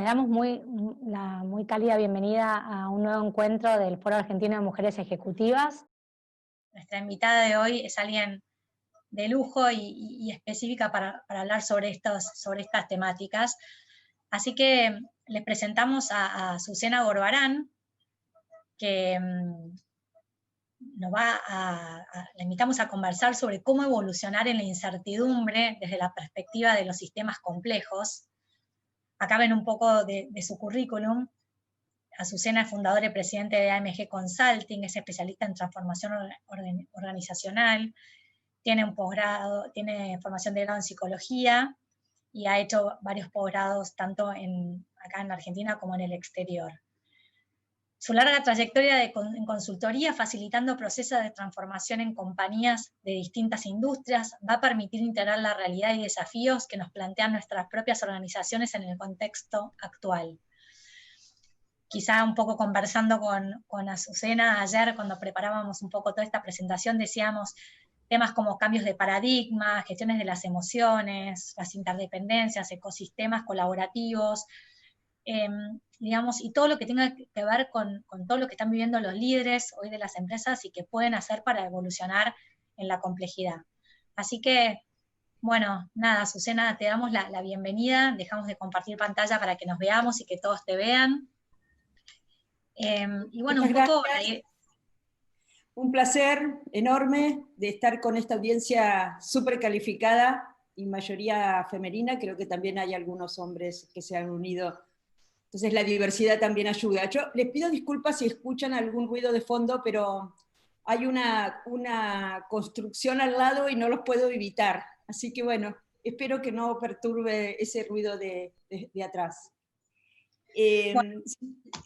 Le damos la muy cálida bienvenida a un nuevo encuentro del Foro Argentino de Mujeres Ejecutivas. Nuestra invitada de hoy es alguien de lujo y específica para hablar sobre estas temáticas. Así que les presentamos a Susana Gorbarán, que la invitamos a conversar sobre cómo evolucionar en la incertidumbre desde la perspectiva de los sistemas complejos. Acá ven un poco de su currículum. Azucena es fundadora y presidente de AMG Consulting, es especialista en transformación organizacional, tiene un posgrado, tiene formación de grado en psicología y ha hecho varios posgrados tanto acá en Argentina como en el exterior. Su larga trayectoria en consultoría, facilitando procesos de transformación en compañías de distintas industrias, va a permitir integrar la realidad y desafíos que nos plantean nuestras propias organizaciones en el contexto actual. Quizá un poco conversando con Azucena ayer, cuando preparábamos un poco toda esta presentación, decíamos temas como cambios de paradigma, gestiones de las emociones, las interdependencias, ecosistemas colaborativos, digamos, y todo lo que tenga que ver con todo lo que están viviendo los líderes hoy de las empresas y que pueden hacer para evolucionar en la complejidad. Así que, bueno, nada, Azucena, te damos la bienvenida, dejamos de compartir pantalla para que nos veamos y que todos te vean. Y bueno, muchas un poco... gracias. Un placer enorme de estar con esta audiencia súper calificada y mayoría femenina. Creo que también hay algunos hombres que se han unido. Entonces la diversidad también ayuda. Yo les pido disculpas si escuchan algún ruido de fondo, pero hay una construcción al lado y no los puedo evitar. Así que bueno, espero que no perturbe ese ruido de atrás. Bueno,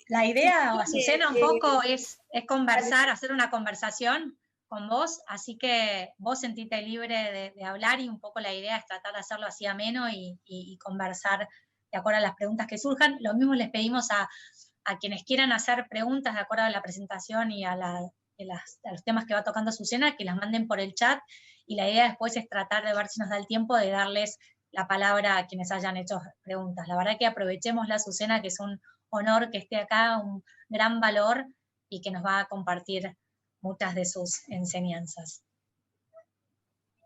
la idea, Azucena, un poco es conversar, hacer una conversación con vos, así que vos sentite libre de hablar y un poco la idea es tratar de hacerlo así ameno y conversar de acuerdo a las preguntas que surjan. Lo mismo les pedimos a quienes quieran hacer preguntas de acuerdo a la presentación y a los temas que va tocando Azucena, que las manden por el chat, y la idea después es tratar de ver si nos da el tiempo de darles la palabra a quienes hayan hecho preguntas. La verdad que aprovechemos la Azucena, que es un honor que esté acá, un gran valor, y que nos va a compartir muchas de sus enseñanzas.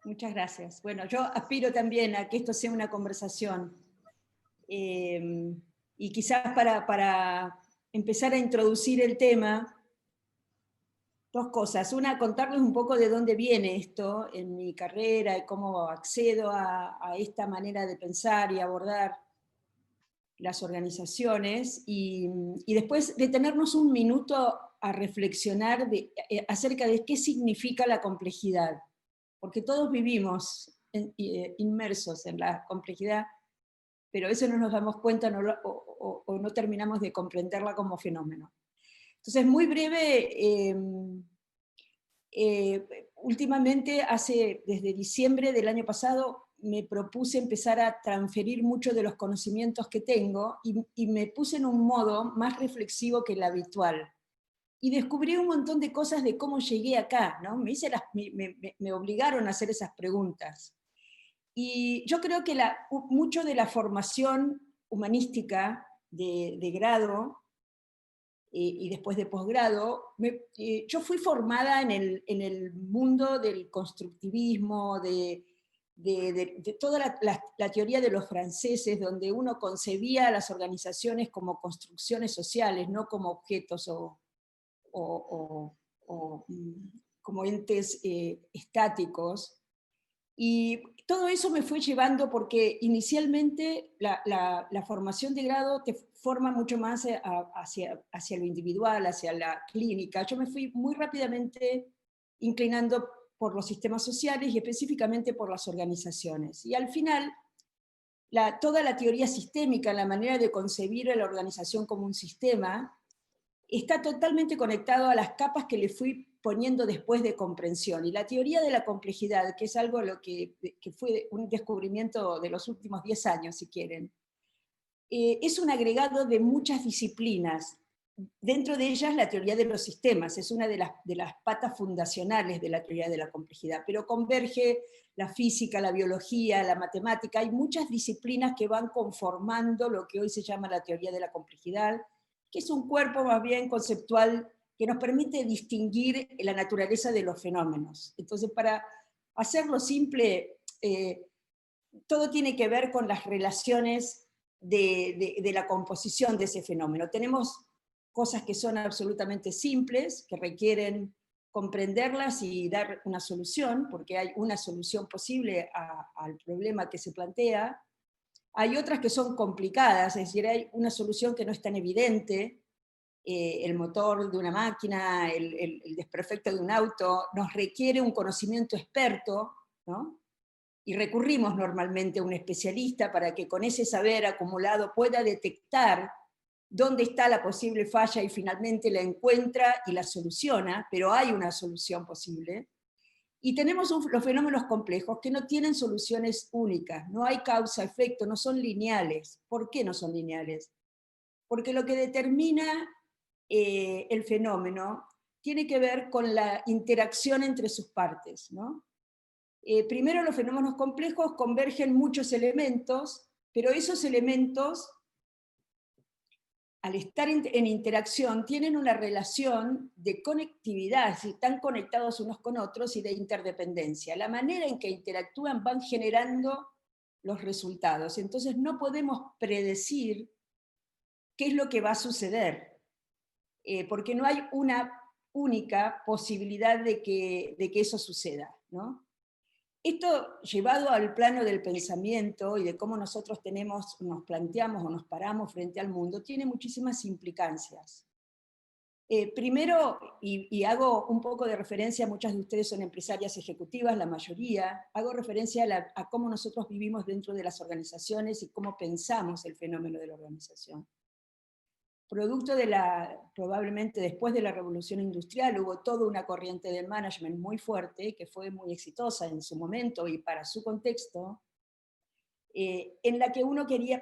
Muchas gracias. Bueno, yo aspiro también a que esto sea una conversación. Y quizás para empezar a introducir el tema, dos cosas. Una, contarles un poco de dónde viene esto en mi carrera y cómo accedo a esta manera de pensar y abordar las organizaciones, y después detenernos un minuto a reflexionar acerca de qué significa la complejidad, porque todos vivimos inmersos en la complejidad, pero a veces no nos damos cuenta o no terminamos de comprenderla como fenómeno. Entonces, muy breve, últimamente, desde diciembre del año pasado, me propuse empezar a transferir mucho de los conocimientos que tengo y me puse en un modo más reflexivo que el habitual. Y descubrí un montón de cosas de cómo llegué acá, ¿no? Me obligaron a hacer esas preguntas. Y yo creo que mucho de la formación humanística de grado y después de posgrado, yo fui formada en el mundo del constructivismo, de toda la teoría de los franceses, donde uno concebía a las organizaciones como construcciones sociales, no como objetos o como entes estáticos. Y todo eso me fue llevando, porque inicialmente la formación de grado te forma mucho más hacia lo individual, hacia la clínica. Yo me fui muy rápidamente inclinando por los sistemas sociales y específicamente por las organizaciones. Y al final, toda la teoría sistémica, la manera de concebir a la organización como un sistema, está totalmente conectado a las capas que le fui poniendo después de comprensión. Y la teoría de la complejidad, que es algo que fue un descubrimiento de los últimos 10 años, si quieren, es un agregado de muchas disciplinas, dentro de ellas la teoría de los sistemas, es una de las patas fundacionales de la teoría de la complejidad, pero converge la física, la biología, la matemática, hay muchas disciplinas que van conformando lo que hoy se llama la teoría de la complejidad, que es un cuerpo más bien conceptual que nos permite distinguir la naturaleza de los fenómenos. Entonces, para hacerlo simple, todo tiene que ver con las relaciones de la composición de ese fenómeno. Tenemos cosas que son absolutamente simples, que requieren comprenderlas y dar una solución, porque hay una solución posible al problema que se plantea. Hay otras que son complicadas, es decir, hay una solución que no es tan evidente, el motor de una máquina, el desperfecto de un auto, nos requiere un conocimiento experto, ¿no? Y recurrimos normalmente a un especialista para que con ese saber acumulado pueda detectar dónde está la posible falla y finalmente la encuentra y la soluciona, pero hay una solución posible. Y tenemos los fenómenos complejos que no tienen soluciones únicas, no hay causa-efecto, no son lineales. ¿Por qué no son lineales? Porque lo que determina el fenómeno tiene que ver con la interacción entre sus partes, ¿no? Primero, los fenómenos complejos convergen muchos elementos, pero esos elementos, al estar en interacción, tienen una relación de conectividad, están conectados unos con otros y de interdependencia. La manera en que interactúan van generando los resultados. Entonces no podemos predecir qué es lo que va a suceder, porque no hay una única posibilidad de que eso suceda, ¿no? Esto, llevado al plano del pensamiento y de cómo nosotros nos planteamos o nos paramos frente al mundo, tiene muchísimas implicancias. Primero, y hago un poco de referencia, muchas de ustedes son empresarias ejecutivas, la mayoría, hago referencia a cómo nosotros vivimos dentro de las organizaciones y cómo pensamos el fenómeno de la organización. Producto probablemente después de la revolución industrial, hubo toda una corriente del management muy fuerte, que fue muy exitosa en su momento y para su contexto, en la que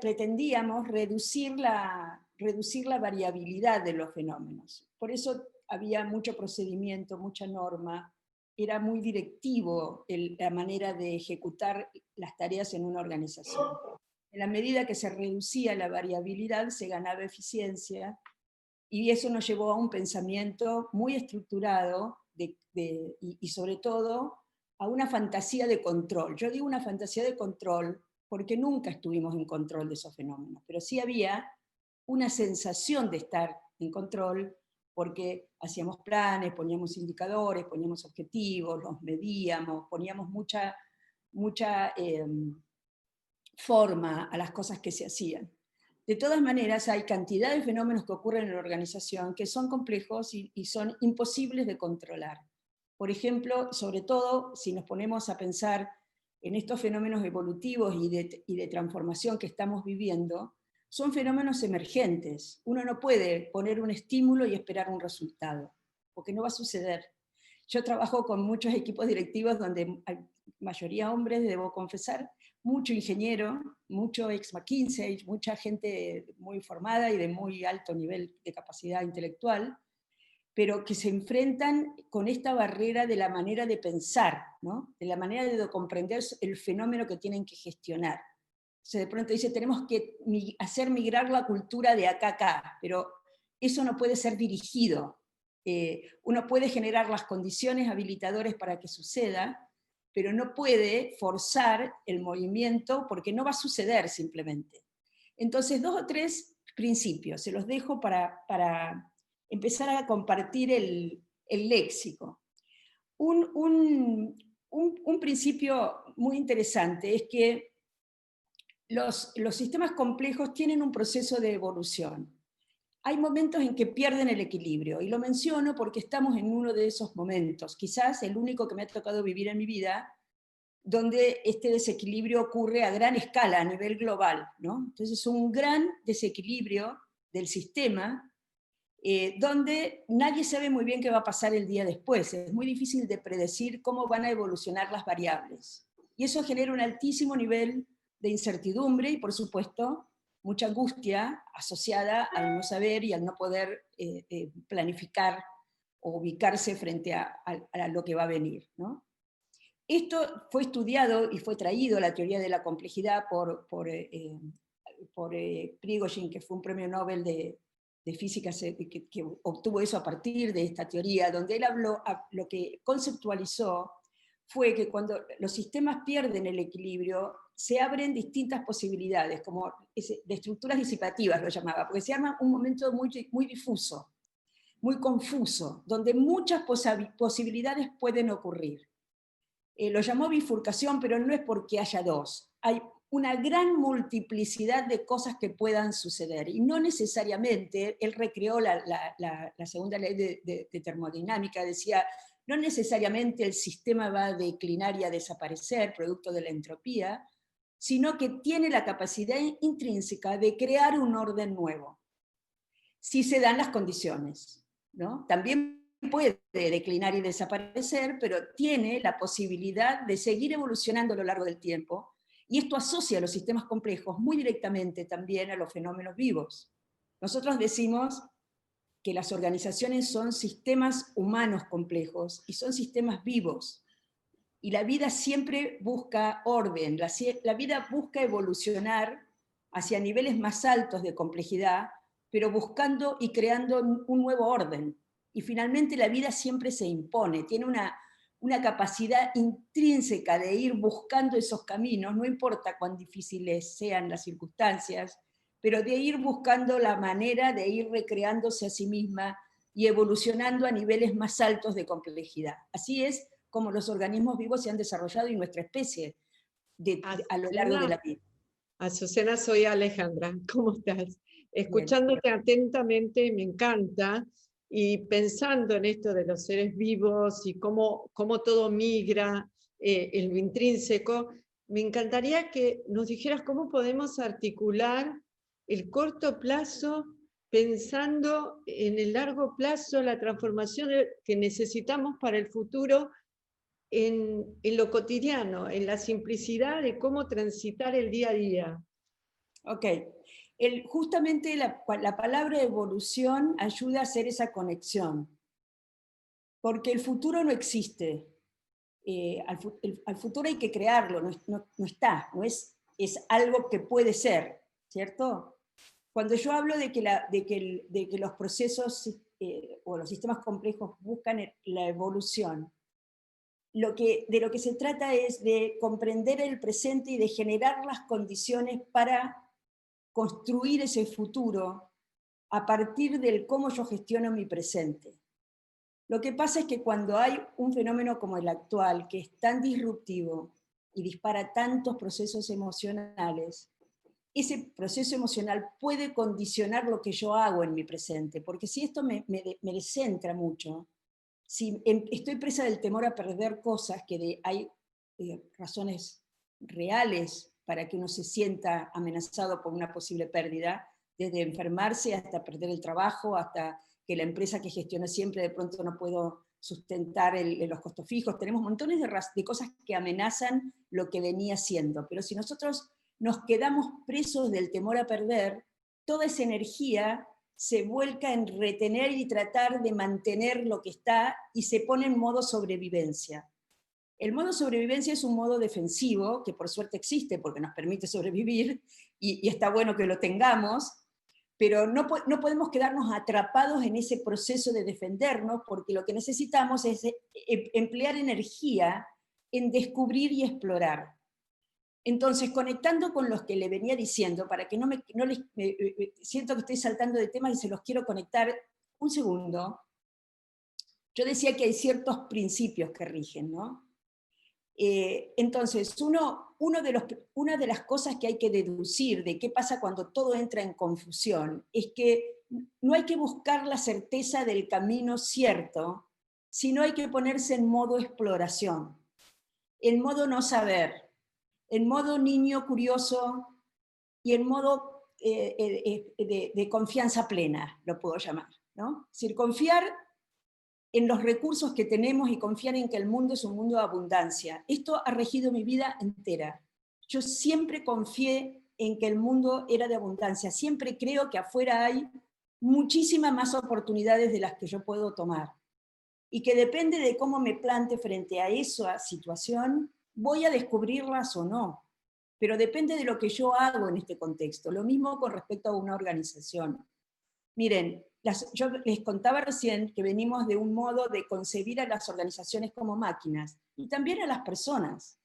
pretendíamos reducir la variabilidad de los fenómenos. Por eso había mucho procedimiento, mucha norma, era muy directivo la manera de ejecutar las tareas en una organización. En la medida que se reducía la variabilidad, se ganaba eficiencia, y eso nos llevó a un pensamiento muy estructurado y sobre todo a una fantasía de control. Yo digo una fantasía de control porque nunca estuvimos en control de esos fenómenos, pero sí había una sensación de estar en control porque hacíamos planes, poníamos indicadores, poníamos objetivos, los medíamos, poníamos mucha forma a las cosas que se hacían. De todas maneras, hay cantidad de fenómenos que ocurren en la organización que son complejos y son imposibles de controlar. Por ejemplo, sobre todo si nos ponemos a pensar en estos fenómenos evolutivos y de transformación que estamos viviendo, son fenómenos emergentes. Uno no puede poner un estímulo y esperar un resultado, porque no va a suceder. Yo trabajo con muchos equipos directivos donde hay mayoría hombres, debo confesar, mucho ingeniero, mucho ex McKinsey, mucha gente muy formada y de muy alto nivel de capacidad intelectual, pero que se enfrentan con esta barrera de la manera de pensar, ¿no? De la manera de comprender el fenómeno que tienen que gestionar. O sea, de pronto dice, tenemos que hacer migrar la cultura de acá a acá, pero eso no puede ser dirigido. Uno puede generar las condiciones habilitadoras para que suceda, pero no puede forzar el movimiento porque no va a suceder simplemente. Entonces, 2 o 3 principios, se los dejo para empezar a compartir el léxico. Un principio muy interesante es que los sistemas complejos tienen un proceso de evolución. Hay momentos en que pierden el equilibrio, y lo menciono porque estamos en uno de esos momentos, quizás el único que me ha tocado vivir en mi vida, donde este desequilibrio ocurre a gran escala, a nivel global, ¿no? Entonces es un gran desequilibrio del sistema, donde nadie sabe muy bien qué va a pasar el día después. Es muy difícil de predecir cómo van a evolucionar las variables. Y eso genera un altísimo nivel de incertidumbre y, por supuesto, mucha angustia asociada al no saber y al no poder planificar o ubicarse frente a lo que va a venir, ¿no? Esto fue estudiado y fue traído, la teoría de la complejidad, por Prigogine, que fue un premio Nobel de física, que obtuvo eso a partir de esta teoría, donde él habló, lo que conceptualizó fue que cuando los sistemas pierden el equilibrio, se abren distintas posibilidades, como de estructuras disipativas lo llamaba, porque se arma un momento muy, muy difuso, muy confuso, donde muchas posibilidades pueden ocurrir. Lo llamó bifurcación, pero no es porque haya dos. Hay una gran multiplicidad de cosas que puedan suceder, y no necesariamente, él recreó la segunda ley de termodinámica, decía, no necesariamente el sistema va a declinar y a desaparecer, producto de la entropía, sino que tiene la capacidad intrínseca de crear un orden nuevo, si se dan las condiciones, ¿no? También puede declinar y desaparecer, pero tiene la posibilidad de seguir evolucionando a lo largo del tiempo, y esto asocia a los sistemas complejos muy directamente también a los fenómenos vivos. Nosotros decimos que las organizaciones son sistemas humanos complejos y son sistemas vivos, y la vida siempre busca orden, la vida busca evolucionar hacia niveles más altos de complejidad, pero buscando y creando un nuevo orden. Y finalmente la vida siempre se impone, tiene una capacidad intrínseca de ir buscando esos caminos, no importa cuán difíciles sean las circunstancias, pero de ir buscando la manera de ir recreándose a sí misma y evolucionando a niveles más altos de complejidad. Así es como los organismos vivos se han desarrollado y nuestra especie a lo largo de la vida. Azucena, soy Alejandra, ¿cómo estás? Escuchándote atentamente, me encanta, y pensando en esto de los seres vivos y cómo todo migra, en lo intrínseco, me encantaría que nos dijeras cómo podemos articular el corto plazo pensando en el largo plazo, la transformación que necesitamos para el futuro en lo cotidiano, en la simplicidad de cómo transitar el día a día. Ok. Justamente la palabra evolución ayuda a hacer esa conexión, porque el futuro no existe. Al futuro hay que crearlo, no está, es algo que puede ser, ¿cierto? Cuando yo hablo de que los procesos o los sistemas complejos buscan la evolución, de lo que se trata es de comprender el presente y de generar las condiciones para construir ese futuro a partir del cómo yo gestiono mi presente. Lo que pasa es que cuando hay un fenómeno como el actual, que es tan disruptivo y dispara tantos procesos emocionales, ese proceso emocional puede condicionar lo que yo hago en mi presente, porque si esto me descentra mucho, si estoy presa del temor a perder cosas, que hay razones reales para que uno se sienta amenazado por una posible pérdida, desde enfermarse hasta perder el trabajo, hasta que la empresa que gestiono siempre de pronto no puedo sustentar los costos fijos. Tenemos montones de cosas que amenazan lo que venía siendo, pero si nosotros nos quedamos presos del temor a perder, toda esa energía se vuelca en retener y tratar de mantener lo que está y se pone en modo sobrevivencia. El modo sobrevivencia es un modo defensivo, que por suerte existe porque nos permite sobrevivir, y está bueno que lo tengamos, pero no podemos quedarnos atrapados en ese proceso de defendernos, porque lo que necesitamos es emplear energía en descubrir y explorar. Entonces, conectando con los que le venía diciendo, para que siento que estoy saltando de temas y se los quiero conectar un segundo, yo decía que hay ciertos principios que rigen, ¿no? Entonces, una de las cosas que hay que deducir de qué pasa cuando todo entra en confusión es que no hay que buscar la certeza del camino cierto, sino hay que ponerse en modo exploración, en modo no saber, en modo niño curioso y en modo de confianza plena, lo puedo llamar, ¿no? Es decir, confiar en los recursos que tenemos y confiar en que el mundo es un mundo de abundancia. Esto ha regido mi vida entera. Yo siempre confié en que el mundo era de abundancia. Siempre creo que afuera hay muchísimas más oportunidades de las que yo puedo tomar. Y que depende de cómo me plante frente a esa situación, voy a descubrirlas o no. Pero depende de lo que yo hago en este contexto. Lo mismo con respecto a una organización. Miren, yo les contaba recién que venimos de un modo de concebir a las organizaciones como máquinas, y también a las personas.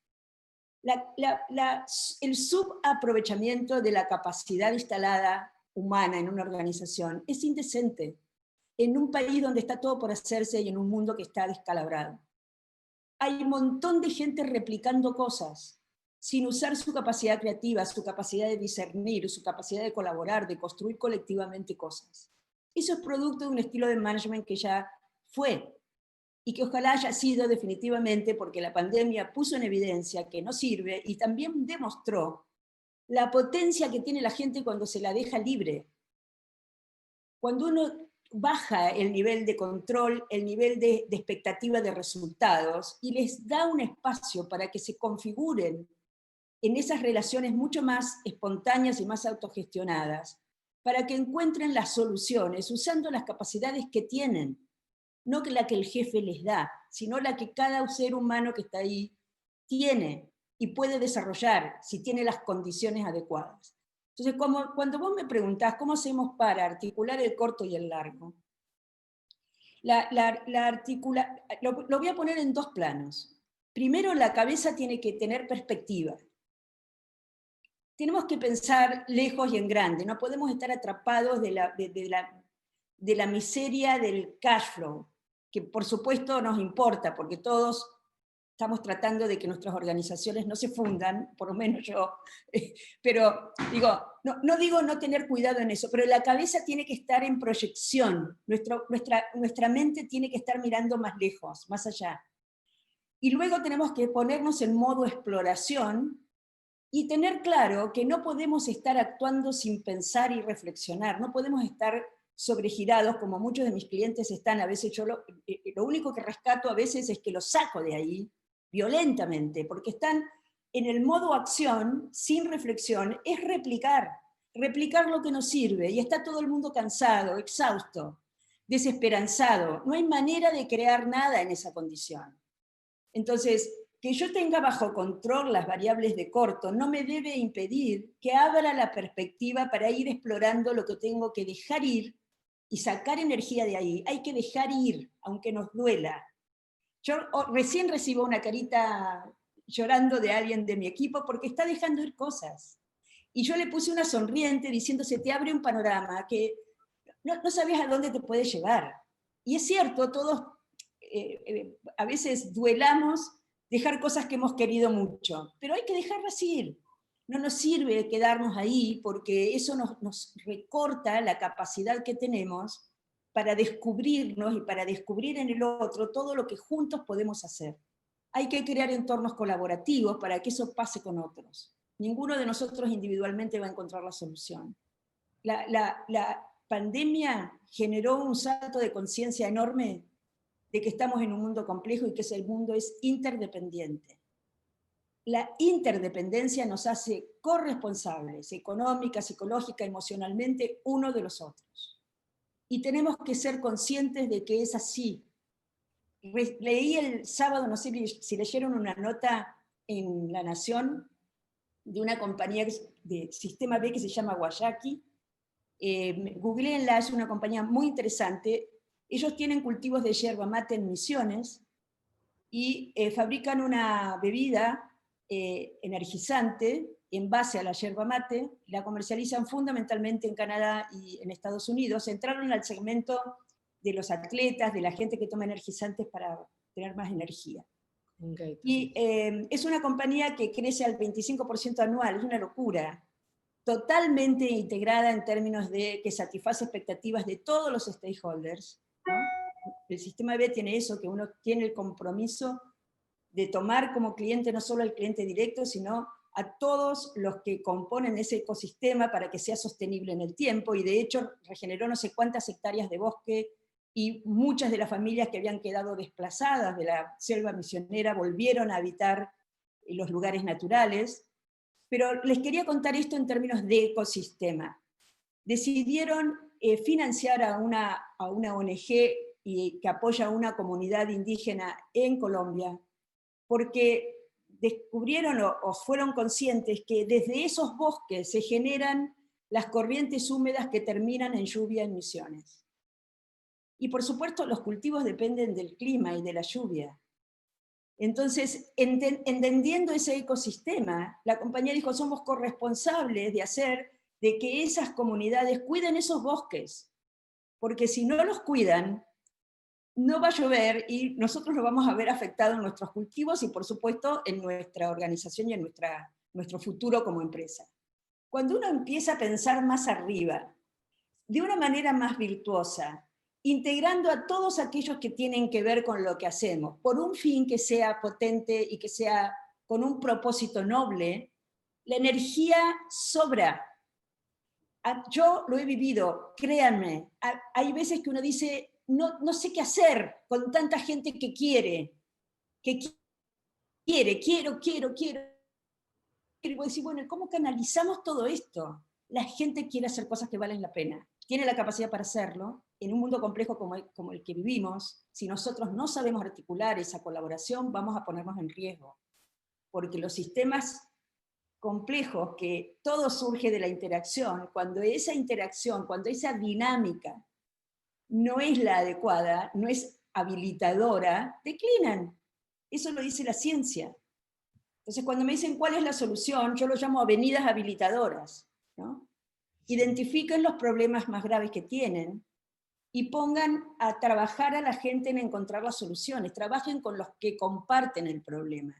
El subaprovechamiento de la capacidad instalada humana en una organización es indecente en un país donde está todo por hacerse y en un mundo que está descalabrado. Hay un montón de gente replicando cosas sin usar su capacidad creativa, su capacidad de discernir, su capacidad de colaborar, de construir colectivamente cosas. Eso es producto de un estilo de management que ya fue, y que ojalá haya sido definitivamente, porque la pandemia puso en evidencia que no sirve, y también demostró la potencia que tiene la gente cuando se la deja libre. Cuando uno baja el nivel de control, el nivel de expectativa de resultados, y les da un espacio para que se configuren en esas relaciones mucho más espontáneas y más autogestionadas, para que encuentren las soluciones usando las capacidades que tienen, no la que el jefe les da, sino la que cada ser humano que está ahí tiene y puede desarrollar si tiene las condiciones adecuadas. Entonces, cuando vos me preguntás cómo hacemos para articular el corto y el largo, lo voy a poner en dos planos. Primero, la cabeza tiene que tener perspectiva. Tenemos que pensar lejos y en grande, no podemos estar atrapados de la miseria del cash flow, que por supuesto nos importa, porque todos estamos tratando de que nuestras organizaciones no se fundan, por lo menos yo, pero no digo no tener cuidado en eso, pero la cabeza tiene que estar en proyección, nuestra mente tiene que estar mirando más lejos, más allá. Y luego tenemos que ponernos en modo exploración, y tener claro que no podemos estar actuando sin pensar y reflexionar, no podemos estar sobregirados como muchos de mis clientes están. A veces yo lo único que rescato a veces es que los saco de ahí violentamente, porque están en el modo acción, sin reflexión, es replicar lo que nos sirve, y está todo el mundo cansado, exhausto, desesperanzado. No hay manera de crear nada en esa condición. Entonces, que yo tenga bajo control las variables de corto no me debe impedir que abra la perspectiva para ir explorando lo que tengo que dejar ir y sacar energía de ahí. Hay que dejar ir, aunque nos duela. Yo recién recibo una carita llorando de alguien de mi equipo porque está dejando ir cosas. Y yo le puse una sonriente diciendo, se te abre un panorama que no sabías a dónde te puede llevar. Y es cierto, todos a veces duelamos dejar cosas que hemos querido mucho, pero hay que dejarlas ir. No nos sirve quedarnos ahí, porque eso nos recorta la capacidad que tenemos para descubrirnos y para descubrir en el otro todo lo que juntos podemos hacer. Hay que crear entornos colaborativos para que eso pase con otros. Ninguno de nosotros individualmente va a encontrar la solución. La pandemia generó un salto de conciencia enorme de que estamos en un mundo complejo y que el mundo es interdependiente. La interdependencia nos hace corresponsables, económica, psicológica, emocionalmente, uno de los otros. Y tenemos que ser conscientes de que es así. Leí el sábado, no sé si leyeron una nota en La Nación de una compañía de Sistema B que se llama Guayaki. Googleenla, es una compañía muy interesante. Ellos tienen cultivos de yerba mate en Misiones y fabrican una bebida energizante en base a la yerba mate, la comercializan fundamentalmente en Canadá y en Estados Unidos. Entraron al segmento de los atletas, de la gente que toma energizantes para tener más energía. Okay. Y es una compañía que crece al 25% anual, es una locura, totalmente integrada en términos de que satisface expectativas de todos los stakeholders, ¿no? El sistema B tiene eso, que uno tiene el compromiso de tomar como cliente no solo al cliente directo, sino a todos los que componen ese ecosistema para que sea sostenible en el tiempo, y de hecho regeneró no sé cuántas hectáreas de bosque, y muchas de las familias que habían quedado desplazadas de la selva misionera volvieron a habitar los lugares naturales. Pero les quería contar esto en términos de ecosistema. Decidieron financiar a una ONG que apoya a una comunidad indígena en Colombia, porque descubrieron o fueron conscientes que desde esos bosques se generan las corrientes húmedas que terminan en lluvia en Misiones. Y por supuesto los cultivos dependen del clima y de la lluvia. Entonces, entendiendo ese ecosistema, la compañía dijo, somos corresponsables de que esas comunidades cuiden esos bosques, porque si no los cuidan, no va a llover y nosotros nos vamos a ver afectados en nuestros cultivos y por supuesto en nuestra organización y en nuestro futuro como empresa. Cuando uno empieza a pensar más arriba, de una manera más virtuosa, integrando a todos aquellos que tienen que ver con lo que hacemos, por un fin que sea potente y que sea con un propósito noble, la energía sobra. Yo lo he vivido, créanme, hay veces que uno dice, no sé qué hacer con tanta gente que quiere, quiero. Y voy a decir, bueno, ¿cómo canalizamos todo esto? La gente quiere hacer cosas que valen la pena, tiene la capacidad para hacerlo, en un mundo complejo como el que vivimos, si nosotros no sabemos articular esa colaboración, vamos a ponernos en riesgo, porque los sistemas complejos, que todo surge de la interacción, cuando esa interacción, cuando esa dinámica no es la adecuada, no es habilitadora, declinan. Eso lo dice la ciencia. Entonces, cuando me dicen cuál es la solución, yo lo llamo avenidas habilitadoras, ¿no? Identifiquen los problemas más graves que tienen y pongan a trabajar a la gente en encontrar las soluciones, trabajen con los que comparten el problema.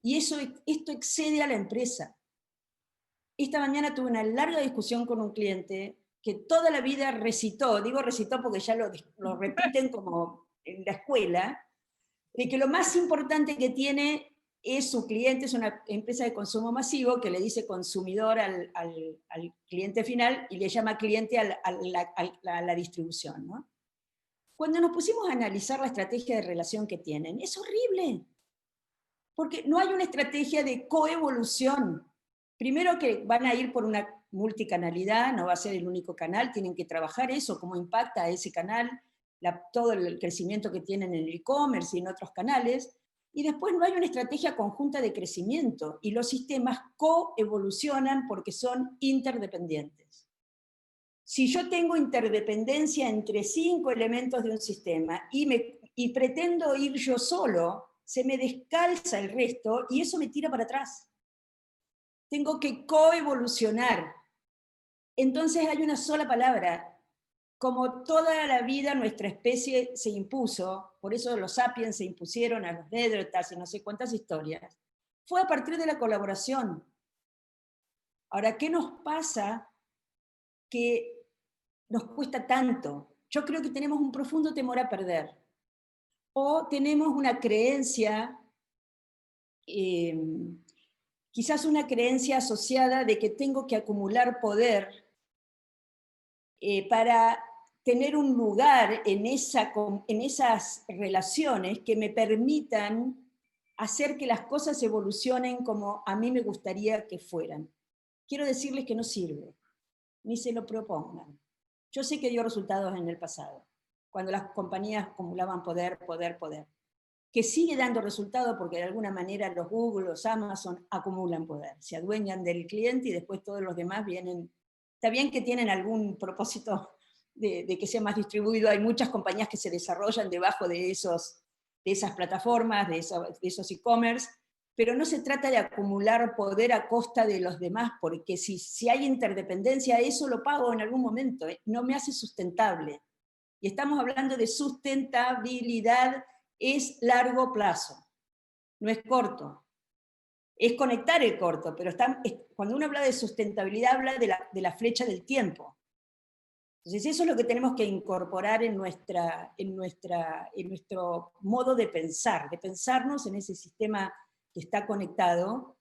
Y esto excede a la empresa. Esta mañana tuve una larga discusión con un cliente que toda la vida recitó, digo recitó porque ya lo repiten como en la escuela, de que lo más importante que tiene es su cliente, es una empresa de consumo masivo que le dice consumidor al cliente final y le llama cliente a la distribución, ¿no? Cuando nos pusimos a analizar la estrategia de relación que tienen, es horrible, porque no hay una estrategia de coevolución. Primero que van a ir por una multicanalidad, no va a ser el único canal, tienen que trabajar eso, cómo impacta a ese canal, todo el crecimiento que tienen en el e-commerce y en otros canales, y después no hay una estrategia conjunta de crecimiento, y los sistemas coevolucionan porque son interdependientes. Si yo tengo interdependencia entre 5 elementos de un sistema y pretendo ir yo solo, se me descalza el resto y eso me tira para atrás. Tengo que coevolucionar. Entonces hay una sola palabra. Como toda la vida nuestra especie se impuso, por eso los sapiens se impusieron a los néandertales y no sé cuántas historias, fue a partir de la colaboración. Ahora, ¿qué nos pasa que nos cuesta tanto? Yo creo que tenemos un profundo temor a perder. O tenemos una creencia, quizás una creencia asociada de que tengo que acumular poder para tener un lugar en esas relaciones que me permitan hacer que las cosas evolucionen como a mí me gustaría que fueran. Quiero decirles que no sirve, ni se lo propongan. Yo sé que dio resultados en el pasado, cuando las compañías acumulaban poder, que sigue dando resultados porque de alguna manera los Google, los Amazon acumulan poder, se adueñan del cliente y después todos los demás vienen. Está bien que tienen algún propósito de que sea más distribuido, hay muchas compañías que se desarrollan debajo de esas plataformas, de esos e-commerce, pero no se trata de acumular poder a costa de los demás, porque si hay interdependencia, eso lo pago en algún momento, no me hace sustentable. Y estamos hablando de sustentabilidad, es largo plazo, no es corto. Es conectar el corto, pero cuando uno habla de sustentabilidad, habla de la flecha del tiempo. Entonces eso es lo que tenemos que incorporar en nuestro modo de pensar, de pensarnos en ese sistema que está conectado,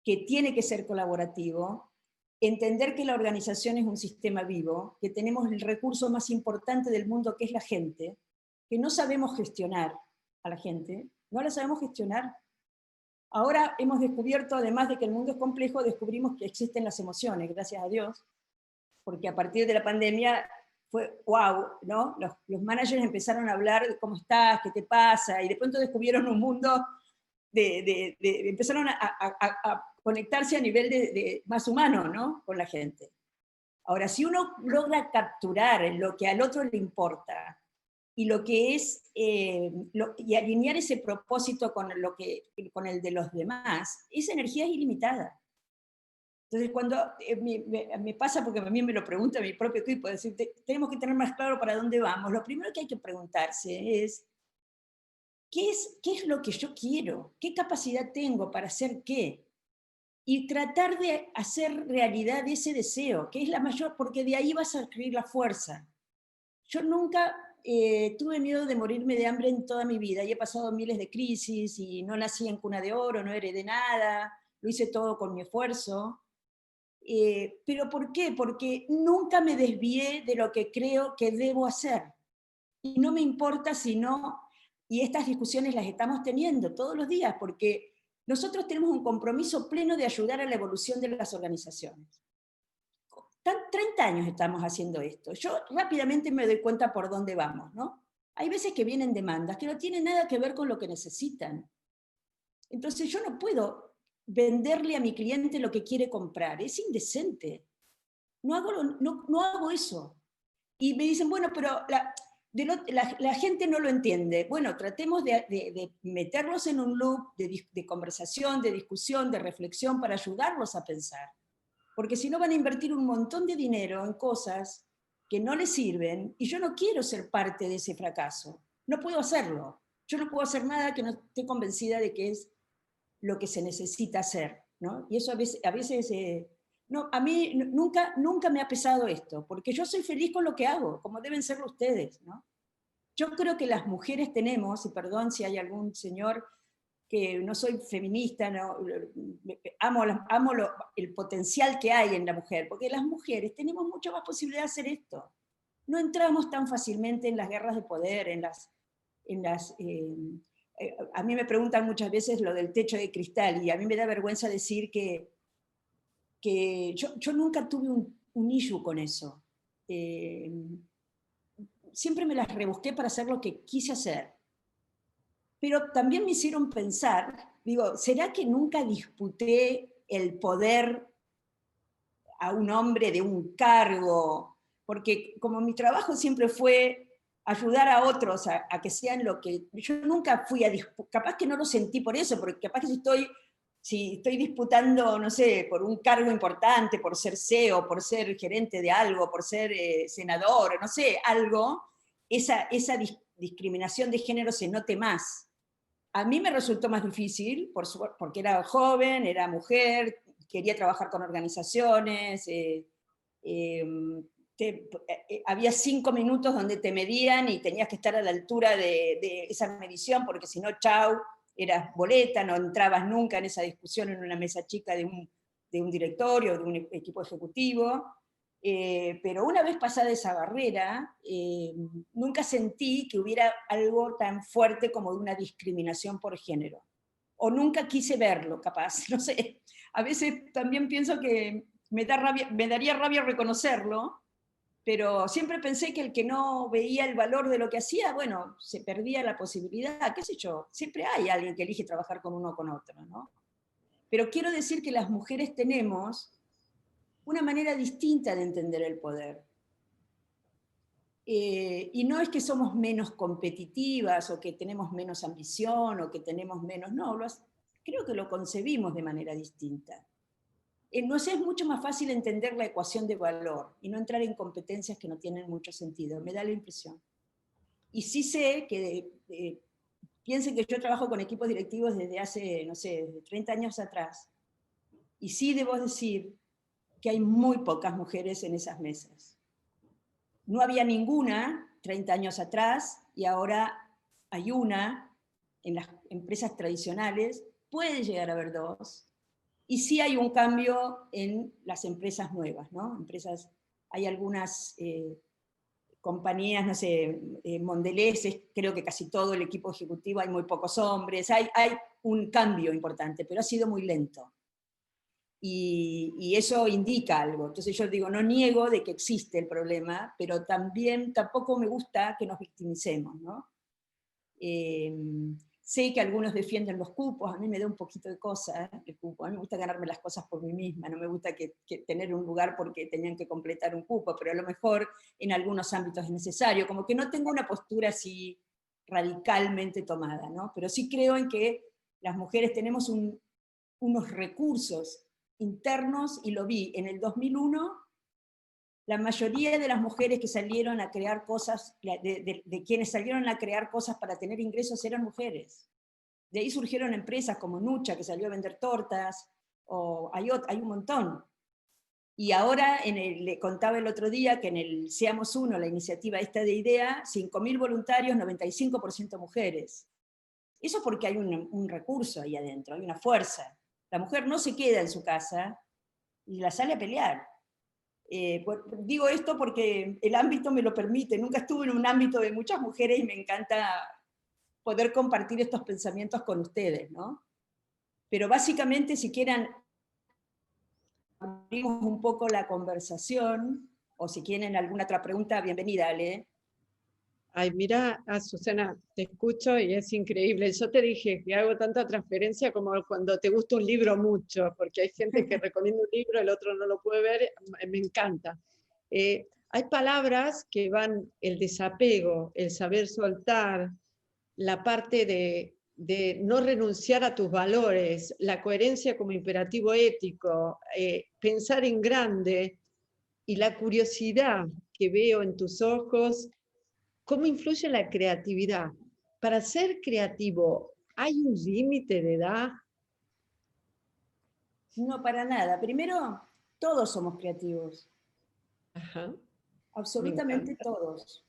que tiene que ser colaborativo, entender que la organización es un sistema vivo, que tenemos el recurso más importante del mundo que es la gente, que no sabemos gestionar a la gente, no la sabemos gestionar. ahora hemos descubierto, además de que el mundo es complejo, descubrimos que existen las emociones, gracias a Dios, porque a partir de la pandemia fue wow, ¿no? Los managers empezaron a hablar de cómo estás, qué te pasa, y de pronto descubrieron un mundo empezaron a conectarse a nivel más humano, ¿no? Con la gente. Ahora, si uno logra capturar lo que al otro le importa, y lo que es, y alinear ese propósito con el de los demás, esa energía es ilimitada. Entonces, cuando me pasa, porque a mí me lo pregunta mi propio equipo, es decir, tenemos que tener más claro para dónde vamos, lo primero que hay que preguntarse es, ¿qué es lo que yo quiero? ¿Qué capacidad tengo para hacer qué? Y tratar de hacer realidad ese deseo, que es la mayor, porque de ahí vas a adquirir la fuerza. Yo nunca tuve miedo de morirme de hambre en toda mi vida, y he pasado miles de crisis, y no nací en cuna de oro, no heredé nada, lo hice todo con mi esfuerzo. ¿Pero por qué? Porque nunca me desvié de lo que creo que debo hacer. Y no me importa si no, y estas discusiones las estamos teniendo todos los días, porque nosotros tenemos un compromiso pleno de ayudar a la evolución de las organizaciones. 30 años estamos haciendo esto. Yo rápidamente me doy cuenta por dónde vamos, ¿no? Hay veces que vienen demandas que no tienen nada que ver con lo que necesitan. Entonces yo no puedo venderle a mi cliente lo que quiere comprar, es indecente. No hago eso. Y me dicen, bueno, pero la gente no lo entiende. Bueno, tratemos de meterlos en un loop de conversación, de discusión, de reflexión, para ayudarlos a pensar. Porque si no van a invertir un montón de dinero en cosas que no les sirven, y yo no quiero ser parte de ese fracaso. No puedo hacerlo. Yo no puedo hacer nada que no esté convencida de que es lo que se necesita hacer, ¿no? Y eso a veces no, a mí nunca me ha pesado esto, porque yo soy feliz con lo que hago, como deben serlo ustedes, ¿no? Yo creo que las mujeres tenemos, y perdón si hay algún señor, que no soy feminista, no, amo el potencial que hay en la mujer, porque las mujeres tenemos mucha más posibilidad de hacer esto. No entramos tan fácilmente en las guerras de poder, a mí me preguntan muchas veces lo del techo de cristal, y a mí me da vergüenza decir que yo nunca tuve un issue con eso. Siempre me las rebusqué para hacer lo que quise hacer. Pero también me hicieron pensar, digo, ¿será que nunca disputé el poder a un hombre de un cargo? Porque como mi trabajo siempre fue ayudar a otros a que sean lo que... Yo nunca fui a disputar, capaz que no lo sentí por eso, porque capaz que si estoy disputando, no sé, por un cargo importante, por ser CEO, por ser gerente de algo, por ser senador, no sé, algo, esa discriminación de género se note más. A mí me resultó más difícil, porque era joven, era mujer, quería trabajar con organizaciones, había 5 minutos donde te medían y tenías que estar a la altura de esa medición, porque si no, chau, eras boleta, no entrabas nunca en esa discusión en una mesa chica de un directorio, de un equipo ejecutivo. Pero una vez pasada esa barrera, nunca sentí que hubiera algo tan fuerte como de una discriminación por género. O nunca quise verlo, capaz, no sé. A veces también pienso que me daría rabia reconocerlo, pero siempre pensé que el que no veía el valor de lo que hacía, bueno, se perdía la posibilidad, qué sé yo. Siempre hay alguien que elige trabajar con uno o con otro, ¿no? Pero quiero decir que las mujeres tenemos una manera distinta de entender el poder. Y no es que somos menos competitivas, o que tenemos menos ambición, o que tenemos menos, no, creo que lo concebimos de manera distinta. Nos es mucho más fácil entender la ecuación de valor, y no entrar en competencias que no tienen mucho sentido, me da la impresión. Y sí sé que, piensen que yo trabajo con equipos directivos desde hace, no sé, desde 30 años atrás, y sí debo decir que hay muy pocas mujeres en esas mesas. No había ninguna 30 años atrás, y ahora hay una en las empresas tradicionales, puede llegar a haber 2, y sí hay un cambio en las empresas nuevas, ¿no? Hay algunas compañías, no sé, Mondelez, creo que casi todo el equipo ejecutivo hay muy pocos hombres, hay un cambio importante, pero ha sido muy lento. Y eso indica algo. Entonces yo digo, no niego de que existe el problema, pero tampoco me gusta que nos victimicemos, ¿no? Sé que algunos defienden los cupos, a mí me da un poquito de cosa el cupo, a mí me gusta ganarme las cosas por mí misma, no me gusta que tener un lugar porque tenían que completar un cupo, pero a lo mejor en algunos ámbitos es necesario, como que no tengo una postura así radicalmente tomada, ¿no? Pero sí creo en que las mujeres tenemos unos recursos internos, y lo vi en el 2001, la mayoría de las mujeres que salieron a crear cosas, de quienes salieron a crear cosas para tener ingresos eran mujeres. De ahí surgieron empresas como Nucha, que salió a vender tortas, o hay un montón. Y ahora, le contaba el otro día que en el Seamos Uno, la iniciativa esta de IDEA, 5.000 voluntarios, 95% mujeres. Eso porque hay un recurso ahí adentro, hay una fuerza. La mujer no se queda en su casa y la sale a pelear. Digo esto porque el ámbito me lo permite, nunca estuve en un ámbito de muchas mujeres y me encanta poder compartir estos pensamientos con ustedes, ¿no? Pero básicamente, si quieren, abrimos un poco la conversación, o si tienen alguna otra pregunta, bienvenida, Ale. Ay, mira, Susana, te escucho y es increíble. Yo te dije que hago tanta transferencia como cuando te gusta un libro mucho, porque hay gente que recomienda un libro, el otro no lo puede ver, me encanta. Hay palabras que van, el desapego, el saber soltar, la parte de no renunciar a tus valores, la coherencia como imperativo ético, pensar en grande y la curiosidad que veo en tus ojos. ¿Cómo influye la creatividad? Para ser creativo, ¿hay un límite de edad? No, para nada. Primero, todos somos creativos. Ajá. Absolutamente todos.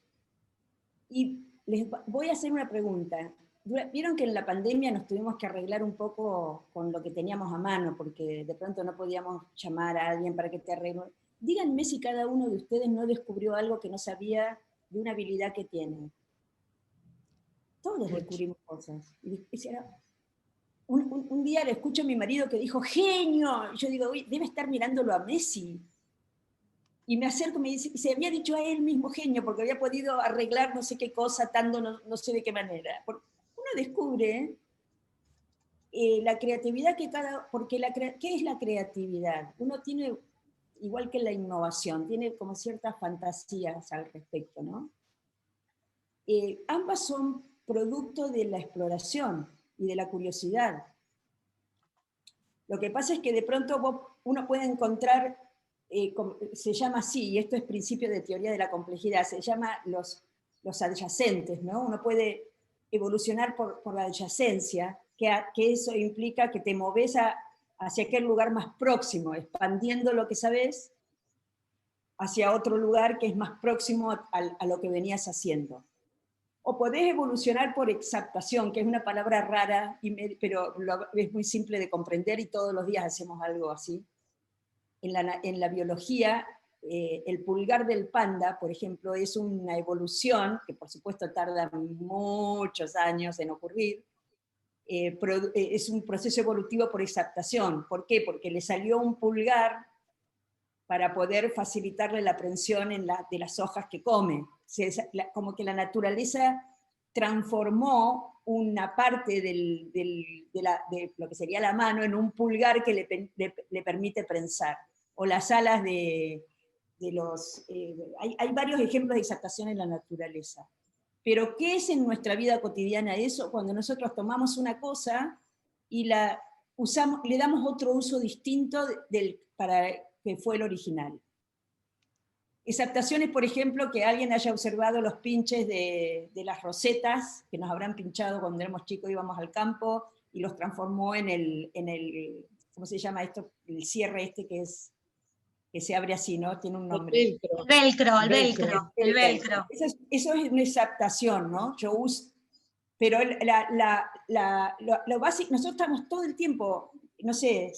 Y les voy a hacer una pregunta. Vieron que en la pandemia nos tuvimos que arreglar un poco con lo que teníamos a mano, porque de pronto no podíamos llamar a alguien para que te arregle. Díganme si cada uno de ustedes no descubrió algo que no sabía de una habilidad que tiene. Todos descubrimos cosas. Un día le escucho a mi marido que dijo, ¡genio! Y yo digo, uy, debe estar mirándolo a Messi. Y me acerco y me dice, y se había dicho a él mismo genio, porque había podido arreglar no sé qué cosa, atando no sé de qué manera. Uno descubre la creatividad porque ¿qué es la creatividad? Uno tiene, igual que la innovación, tiene como ciertas fantasías al respecto, ¿no? Ambas son producto de la exploración y de la curiosidad. Lo que pasa es que de pronto uno puede encontrar, se llama así, y esto es principio de teoría de la complejidad, se llama los adyacentes, ¿no? Uno puede evolucionar por la adyacencia, que eso implica que te moves hacia aquel lugar más próximo, expandiendo lo que sabes hacia otro lugar que es más próximo a lo que venías haciendo. O podés evolucionar por exaptación, que es una palabra rara, pero es muy simple de comprender y todos los días hacemos algo así. En la biología, el pulgar del panda, por ejemplo, es una evolución, que por supuesto tarda muchos años en ocurrir, es un proceso evolutivo por exaptación. ¿Por qué? Porque le salió un pulgar para poder facilitarle la prensión de las hojas que come. Como que la naturaleza transformó una parte de lo que sería la mano en un pulgar que le permite prensar. O las alas de los... hay varios ejemplos de exaptación en la naturaleza. Pero ¿qué es en nuestra vida cotidiana eso? Cuando nosotros tomamos una cosa y la usamos, le damos otro uso distinto para que fue el original. Exaptaciones, por ejemplo, que alguien haya observado los pinches de las rosetas, que nos habrán pinchado cuando éramos chicos, íbamos al campo, y los transformó en el ¿cómo se llama esto? El cierre este que se abre así, ¿no? Tiene un nombre. El velcro. Eso es una exaptación, ¿no? Pero lo básico, nosotros estamos todo el tiempo, no sé,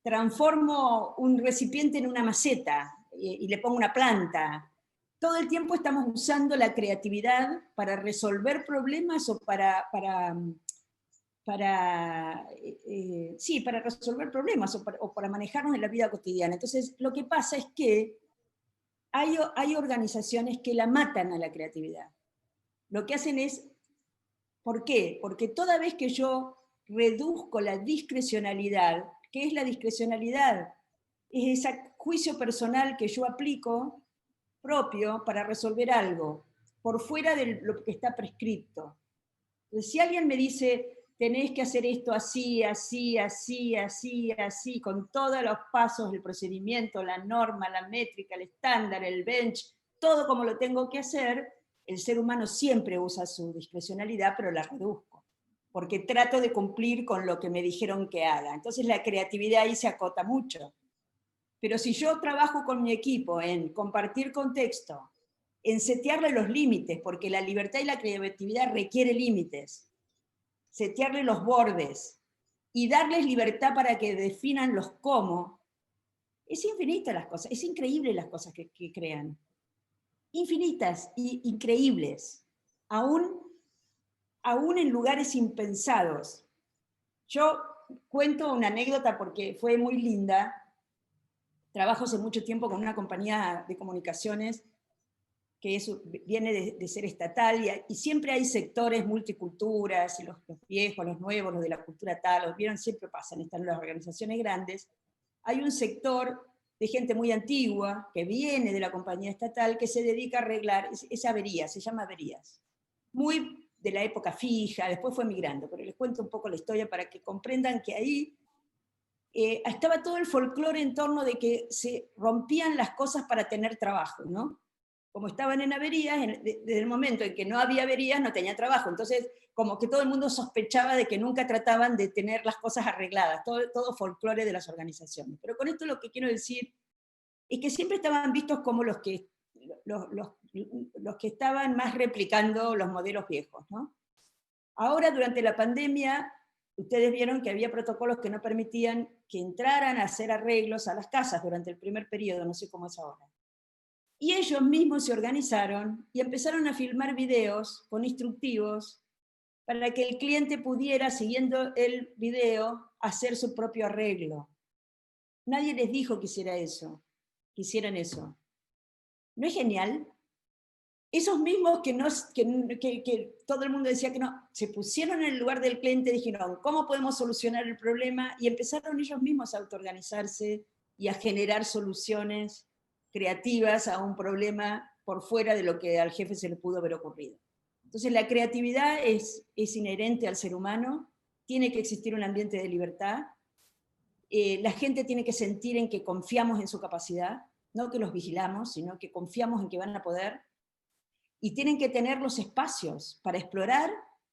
transformo un recipiente en una maceta y le pongo una planta. todo el tiempo estamos usando la creatividad para resolver problemas o para resolver problemas o para manejarnos en la vida cotidiana. Entonces, lo que pasa es que hay organizaciones que la matan a la creatividad. Lo que hacen es, ¿por qué? Porque toda vez que yo reduzco la discrecionalidad, ¿qué es la discrecionalidad? Es ese juicio personal que yo aplico propio para resolver algo, por fuera de lo que está prescripto. Entonces, si alguien me dice, tenés que hacer esto así, así, así, así, así, con todos los pasos, el procedimiento, la norma, la métrica, el estándar, el bench, todo como lo tengo que hacer, el ser humano siempre usa su discrecionalidad, pero la reduzco, porque trato de cumplir con lo que me dijeron que haga. Entonces la creatividad ahí se acota mucho. Pero si yo trabajo con mi equipo en compartir contexto, en setearle los límites, porque la libertad y la creatividad requiere límites, setearle los bordes y darles libertad para que definan los cómo, es infinita las cosas, es increíble las cosas que crean. Infinitas e increíbles, aún en lugares impensados. Yo cuento una anécdota porque fue muy linda. Trabajo hace mucho tiempo con una compañía de comunicaciones que viene de ser estatal, y siempre hay sectores multiculturas, y los viejos, los nuevos, los de la cultura tal, los vieron, siempre pasan, están las organizaciones grandes. Hay un sector de gente muy antigua, que viene de la compañía estatal, que se dedica a arreglar esa avería, se llama averías. Muy de la época fija, después fue migrando, pero les cuento un poco la historia para que comprendan que ahí estaba todo el folclore en torno de que se rompían las cosas para tener trabajo, ¿no? Como estaban en averías, desde el momento en que no había averías no tenía trabajo, entonces como que todo el mundo sospechaba de que nunca trataban de tener las cosas arregladas, todo folclore de las organizaciones. Pero con esto lo que quiero decir es que siempre estaban vistos como los que estaban más replicando los modelos viejos, ¿no? Ahora, durante la pandemia, ustedes vieron que había protocolos que no permitían que entraran a hacer arreglos a las casas durante el primer periodo, no sé cómo es ahora. Y ellos mismos se organizaron y empezaron a filmar videos con instructivos para que el cliente pudiera, siguiendo el video, hacer su propio arreglo. Nadie les dijo que hicieran eso. ¿No es genial? Esos mismos que todo el mundo decía que no, se pusieron en el lugar del cliente, dijeron, ¿cómo podemos solucionar el problema? Y empezaron ellos mismos a autoorganizarse y a generar soluciones creativas a un problema por fuera de lo que al jefe se le pudo haber ocurrido. Entonces la creatividad es inherente al ser humano, tiene que existir un ambiente de libertad, la gente tiene que sentir en que confiamos en su capacidad, no que los vigilamos, sino que confiamos en que van a poder, y tienen que tener los espacios para explorar,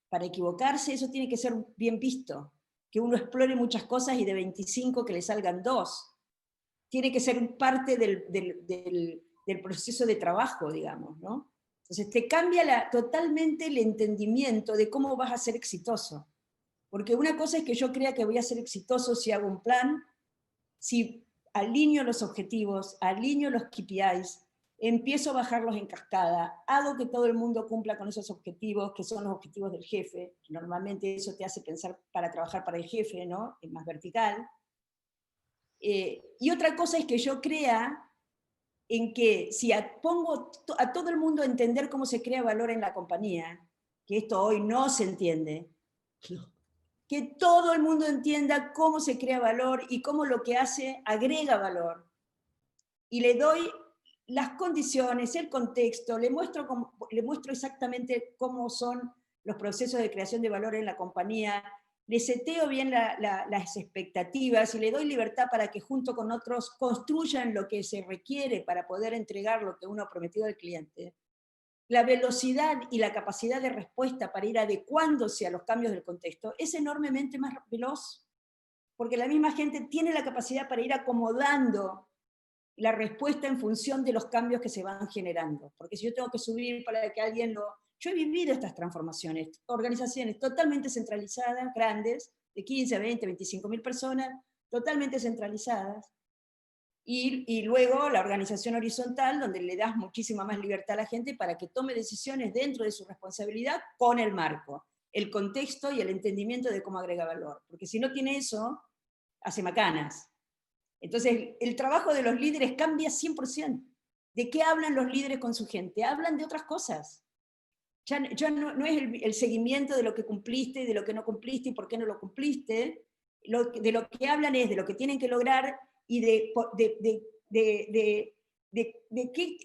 para equivocarse, eso tiene que ser bien visto, que uno explore muchas cosas y de 25 que le salgan 2. Tiene que ser parte del proceso de trabajo, digamos, ¿no? Entonces te cambia totalmente el entendimiento de cómo vas a ser exitoso. Porque una cosa es que yo crea que voy a ser exitoso si hago un plan, si alineo los objetivos, alineo los KPIs, empiezo a bajarlos en cascada, hago que todo el mundo cumpla con esos objetivos, que son los objetivos del jefe, normalmente eso te hace pensar para trabajar para el jefe, ¿no? Es más vertical. Y otra cosa es que yo crea en que si pongo a todo el mundo a entender cómo se crea valor en la compañía, que esto hoy no se entiende, que todo el mundo entienda cómo se crea valor y cómo lo que hace agrega valor. Y le doy las condiciones, el contexto, le muestro exactamente cómo son los procesos de creación de valor en la compañía, le seteo bien las expectativas y le doy libertad para que junto con otros construyan lo que se requiere para poder entregar lo que uno ha prometido al cliente. La velocidad y la capacidad de respuesta para ir adecuándose a los cambios del contexto es enormemente más veloz, porque la misma gente tiene la capacidad para ir acomodando la respuesta en función de los cambios que se van generando. Porque si yo tengo que subir para que alguien lo... Yo he vivido estas transformaciones, organizaciones totalmente centralizadas, grandes, de 15, 20, 25.000 personas, totalmente centralizadas, Y luego la organización horizontal, donde le das muchísima más libertad a la gente para que tome decisiones dentro de su responsabilidad con el marco, el contexto y el entendimiento de cómo agrega valor. Porque si no tiene eso, hace macanas. Entonces, el trabajo de los líderes cambia 100%. ¿De qué hablan los líderes con su gente? Hablan de otras cosas. Ya no es el seguimiento de lo que cumpliste, de lo que no cumpliste y por qué no lo cumpliste. De lo que hablan es de lo que tienen que lograr y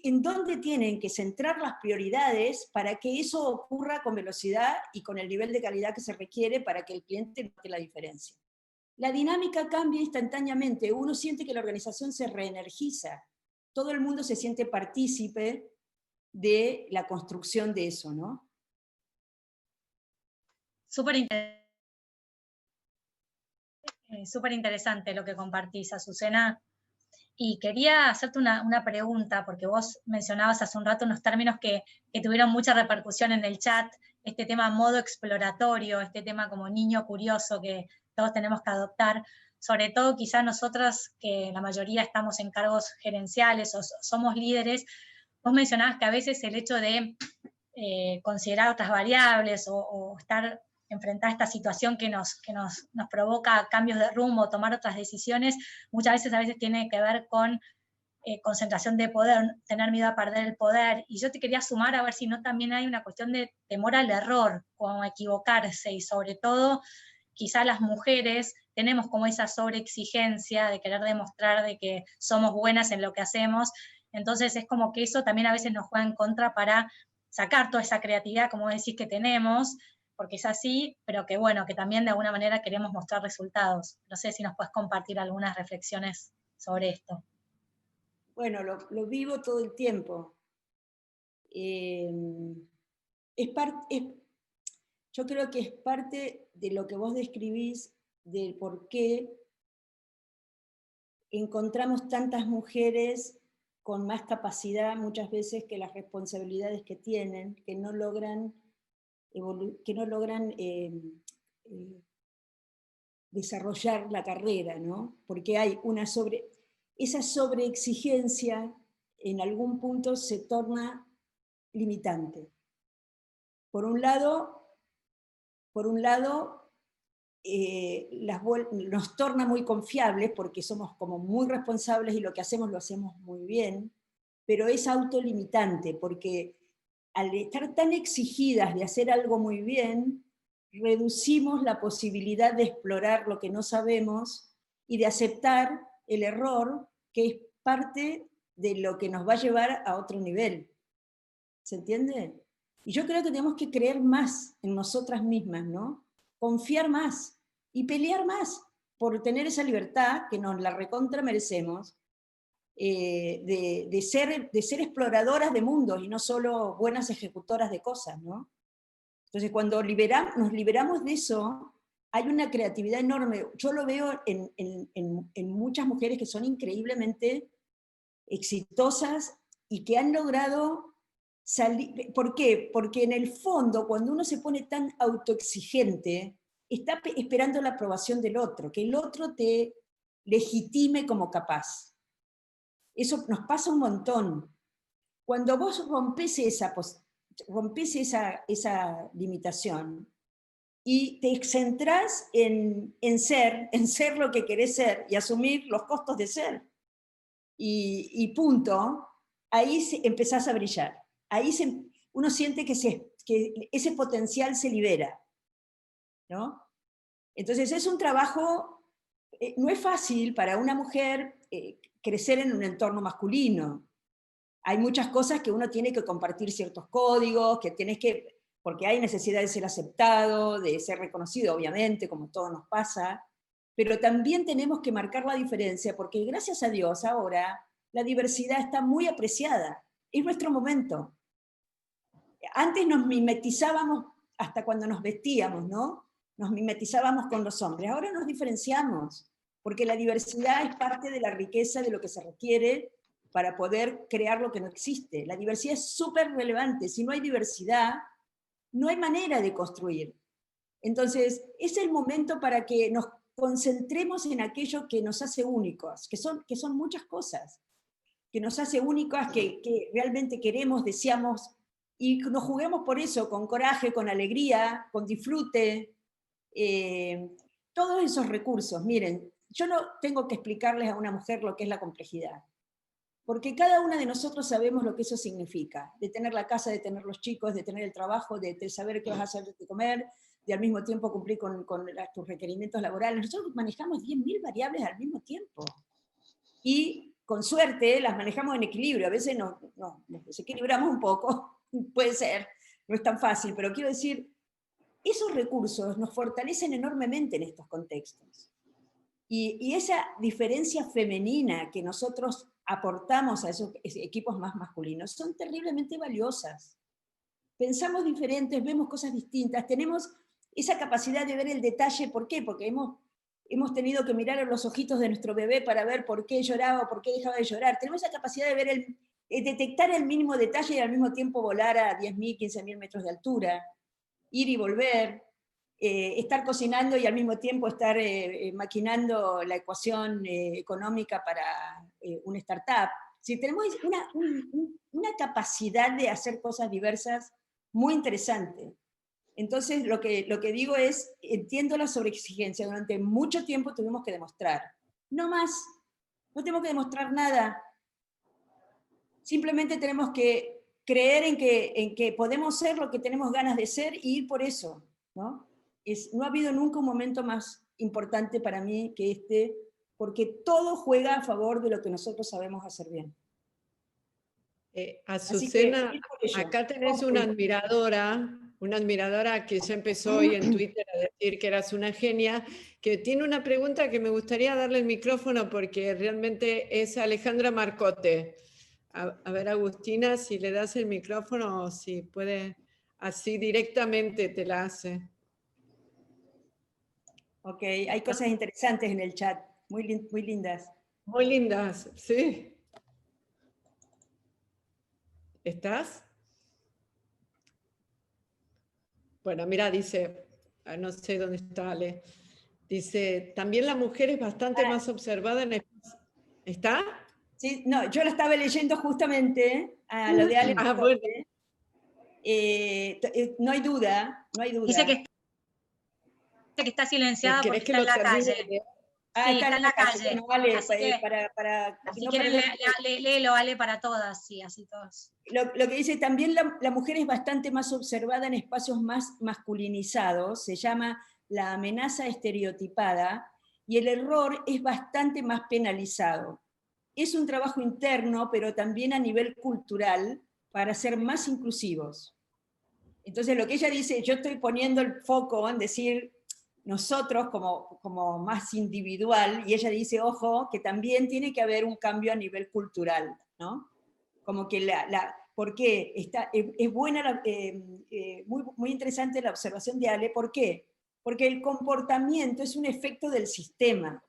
en dónde tienen que centrar las prioridades para que eso ocurra con velocidad y con el nivel de calidad que se requiere para que el cliente note la diferencia. La dinámica cambia instantáneamente, uno siente que la organización se reenergiza, todo el mundo se siente partícipe de la construcción de eso, ¿no? Súper interesante lo que compartís, Azucena. Y quería hacerte una pregunta, porque vos mencionabas hace un rato unos términos que tuvieron mucha repercusión en el chat, este tema modo exploratorio, este tema como niño curioso que todos tenemos que adoptar, sobre todo quizá nosotras que la mayoría estamos en cargos gerenciales o somos líderes. Vos mencionabas que a veces el hecho de considerar otras variables o estar enfrentar esta situación que nos provoca cambios de rumbo, tomar otras decisiones, muchas veces a veces tiene que ver con concentración de poder, tener miedo a perder el poder. Y yo te quería sumar a ver si no también hay una cuestión de temor al error, como a equivocarse, y sobre todo quizá las mujeres tenemos como esa sobreexigencia de querer demostrar de que somos buenas en lo que hacemos, entonces es como que eso también a veces nos juega en contra para sacar toda esa creatividad, como decís, que tenemos, porque es así, pero que bueno, que también de alguna manera queremos mostrar resultados. No sé si nos puedes compartir algunas reflexiones sobre esto. Bueno, lo vivo todo el tiempo. Yo creo que es parte de lo que vos describís, del por qué encontramos tantas mujeres con más capacidad muchas veces que las responsabilidades que tienen, que no logran desarrollar la carrera, ¿no? Porque hay esa sobreexigencia en algún punto se torna limitante. Por un lado nos torna muy confiables porque somos como muy responsables y lo que hacemos lo hacemos muy bien, pero es autolimitante porque al estar tan exigidas de hacer algo muy bien, reducimos la posibilidad de explorar lo que no sabemos y de aceptar el error, que es parte de lo que nos va a llevar a otro nivel. ¿Se entiende? Y yo creo que tenemos que creer más en nosotras mismas, ¿no? Confiar más y pelear más por tener esa libertad que nos la recontra merecemos, de ser exploradoras de mundos y no solo buenas ejecutoras de cosas, ¿no? Entonces, cuando nos liberamos de eso, hay una creatividad enorme. Yo lo veo en muchas mujeres que son increíblemente exitosas y que han logrado salir. ¿Por qué? Porque en el fondo, cuando uno se pone tan autoexigente, está esperando la aprobación del otro, que el otro te legitime como capaz. Eso nos pasa un montón. Cuando vos rompes esa limitación y te centrás en ser lo que querés ser y asumir los costos de ser, y punto, ahí empezás a brillar. Ahí uno siente que ese potencial se libera, ¿no? Entonces es un trabajo, no es fácil para una mujer crecer en un entorno masculino. Hay muchas cosas que uno tiene que compartir ciertos códigos, porque hay necesidad de ser aceptado, de ser reconocido, obviamente, como todo nos pasa, pero también tenemos que marcar la diferencia, porque gracias a Dios ahora la diversidad está muy apreciada. Es nuestro momento. Antes nos mimetizábamos hasta cuando nos vestíamos, ¿no? Nos mimetizábamos con los hombres. Ahora nos diferenciamos, porque la diversidad es parte de la riqueza de lo que se requiere para poder crear lo que no existe. La diversidad es súper relevante. Si no hay diversidad, no hay manera de construir. Entonces, es el momento para que concentremos en aquello que nos hace únicos, que son muchas cosas, que nos hace únicas, que realmente queremos, deseamos, y nos juguemos por eso, con coraje, con alegría, con disfrute, todos esos recursos. Miren, yo no tengo que explicarles a una mujer lo que es la complejidad, porque cada una de nosotros sabemos lo que eso significa, de tener la casa, de tener los chicos, de tener el trabajo, de saber qué vas a hacer de comer, de al mismo tiempo cumplir con tus requerimientos laborales. Nosotros manejamos 10.000 variables al mismo tiempo. Y con suerte las manejamos en equilibrio. A veces nos desequilibramos un poco, puede ser, no es tan fácil, pero quiero decir, esos recursos nos fortalecen enormemente en estos contextos. Y esa diferencia femenina que nosotros aportamos a esos equipos más masculinos son terriblemente valiosas. Pensamos diferentes, vemos cosas distintas, tenemos esa capacidad de ver el detalle. ¿Por qué? Porque hemos tenido que mirar a los ojitos de nuestro bebé para ver por qué lloraba o por qué dejaba de llorar. Tenemos esa capacidad de ver detectar el mínimo detalle y al mismo tiempo volar a 10.000, 15.000 metros de altura, ir y volver, estar cocinando y al mismo tiempo estar maquinando la ecuación económica para una startup. Si tenemos una capacidad de hacer cosas diversas muy interesante. Entonces, lo que digo es, entiendo la sobreexigencia. Durante mucho tiempo tuvimos que demostrar. No más, no tenemos que demostrar nada. Simplemente tenemos que creer en que podemos ser lo que tenemos ganas de ser y ir por eso, ¿no? No ha habido nunca un momento más importante para mí que este, porque todo juega a favor de lo que nosotros sabemos hacer bien. Azucena, acá tenés una admiradora que ya empezó hoy en Twitter a decir que eras una genia, que tiene una pregunta que me gustaría darle el micrófono porque realmente es Alejandra Marcote. A ver, Agustina, si le das el micrófono o si puede, así directamente te la hace. Ok, hay cosas interesantes en el chat, muy lindas. Muy lindas, sí. ¿Estás? Bueno, mira, dice, no sé dónde está Ale, dice, también la mujer es bastante más observada en el... ¿Está? Sí, no, yo la estaba leyendo justamente a lo de Ale. Bueno. No hay duda, no hay duda. Dice que está silenciada porque está en la calle. Sí, está en la calle. Bueno, vale, así que, si quieren, léelo, Ale, para todas, sí, así todos. Lo que dice, también la mujer es bastante más observada en espacios más masculinizados, se llama la amenaza estereotipada, y el error es bastante más penalizado. Es un trabajo interno, pero también a nivel cultural, para ser más inclusivos. Entonces, lo que ella dice, yo estoy poniendo el foco en decir nosotros como más individual, y ella dice, ojo, que también tiene que haber un cambio a nivel cultural, ¿no? Como que ¿por qué? Es buena, muy interesante la observación de Ale, ¿por qué? Porque el comportamiento es un efecto del sistema.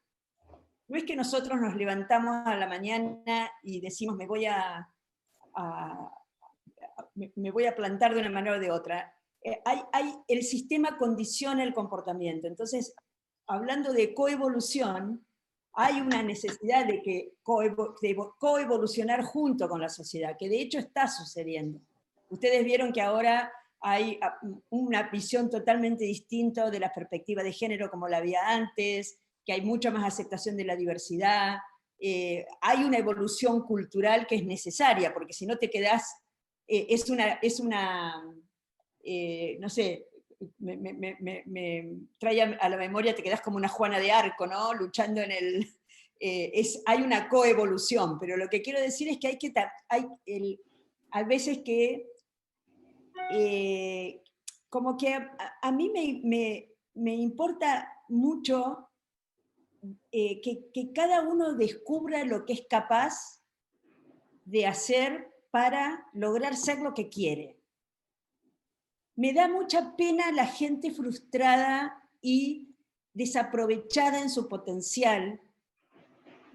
No es que nosotros nos levantamos a la mañana y decimos, me voy a plantar de una manera o de otra. El sistema condiciona el comportamiento. Entonces, hablando de coevolución, hay una necesidad de coevolucionar junto con la sociedad, que de hecho está sucediendo. Ustedes vieron que ahora hay una visión totalmente distinta de la perspectiva de género como la había antes, que hay mucha más aceptación de la diversidad, hay una evolución cultural que es necesaria, porque si no te quedás, no sé, me trae a la memoria, te quedás como una Juana de Arco, ¿no? Luchando en el... hay una coevolución, pero lo que quiero decir es que hay veces que como que a mí me importa mucho que cada uno descubra lo que es capaz de hacer para lograr ser lo que quiere. Me da mucha pena la gente frustrada y desaprovechada en su potencial,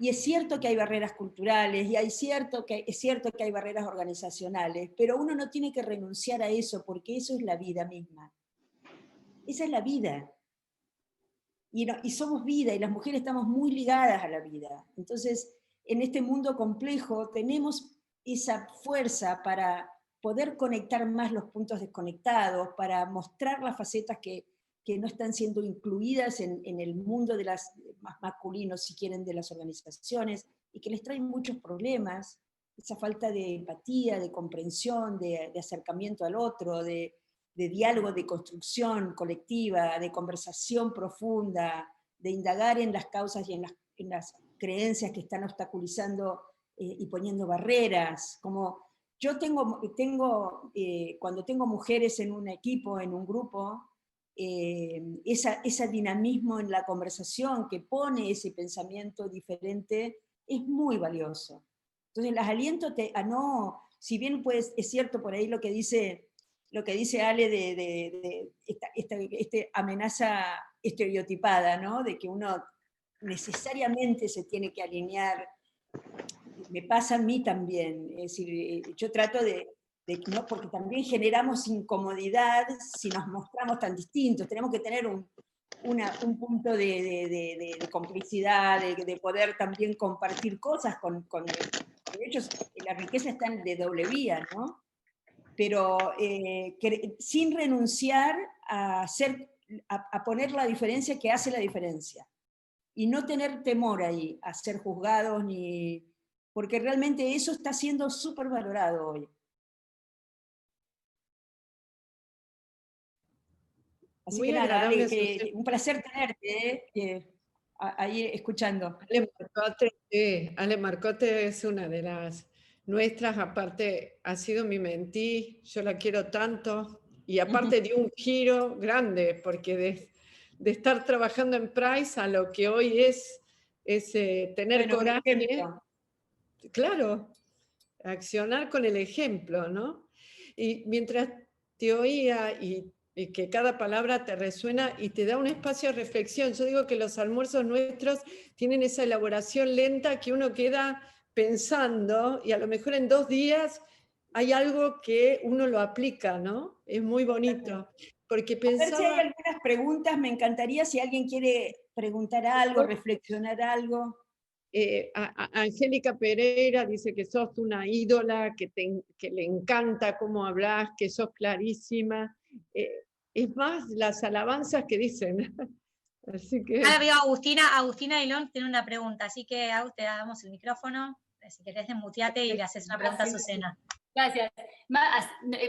y es cierto que hay barreras culturales, y es cierto que hay barreras organizacionales, pero uno no tiene que renunciar a eso, porque eso es la vida misma. Esa es la vida. y somos vida, y las mujeres estamos muy ligadas a la vida. Entonces, en este mundo complejo tenemos esa fuerza para poder conectar más los puntos desconectados, para mostrar las facetas que no están siendo incluidas en el mundo de las más masculinos, si quieren, de las organizaciones, y que les traen muchos problemas, esa falta de empatía, de comprensión, de acercamiento al otro, de diálogo, de construcción colectiva, de conversación profunda, de indagar en las causas y en las creencias que están obstaculizando y poniendo barreras. Como yo cuando tengo mujeres en un equipo, en un grupo, ese dinamismo en la conversación que pone ese pensamiento diferente es muy valioso. Entonces las aliento a no, si bien pues es cierto por ahí lo que dice Ale de esta amenaza estereotipada, ¿no? De que uno necesariamente se tiene que alinear. Me pasa a mí también, es decir, yo trato ¿no? Porque también generamos incomodidad si nos mostramos tan distintos, tenemos que tener un punto de complicidad, de poder también compartir cosas de hecho, la riqueza está de doble vía, ¿no? Pero sin renunciar a poner la diferencia que hace la diferencia, y no tener temor ahí a ser juzgados, porque realmente eso está siendo súper valorado hoy. Así Muy que nada, agradable, Ale, un placer tenerte ahí escuchando. Ale Marcotte es una de las nuestras, aparte ha sido mi mentí, yo la quiero tanto, y aparte dio un giro grande, porque de estar trabajando en Price a lo que hoy es tener coraje, claro, accionar con el ejemplo, ¿no? Y mientras te oía y que cada palabra te resuena y te da un espacio de reflexión, yo digo que los almuerzos nuestros tienen esa elaboración lenta que uno queda pensando y a lo mejor en 2 días hay algo que uno lo aplica, ¿no? Es muy bonito. Porque pensaba... A ver si hay algunas preguntas, me encantaría si alguien quiere preguntar algo, reflexionar algo. Angélica Pereira dice que sos una ídola, que le encanta cómo hablas, que sos clarísima. Es más las alabanzas que dicen. Así que... Ahora veo a Agustina Ailón tiene una pregunta, así que te damos el micrófono, si querés desmuteate y le haces una pregunta a Susana. Gracias.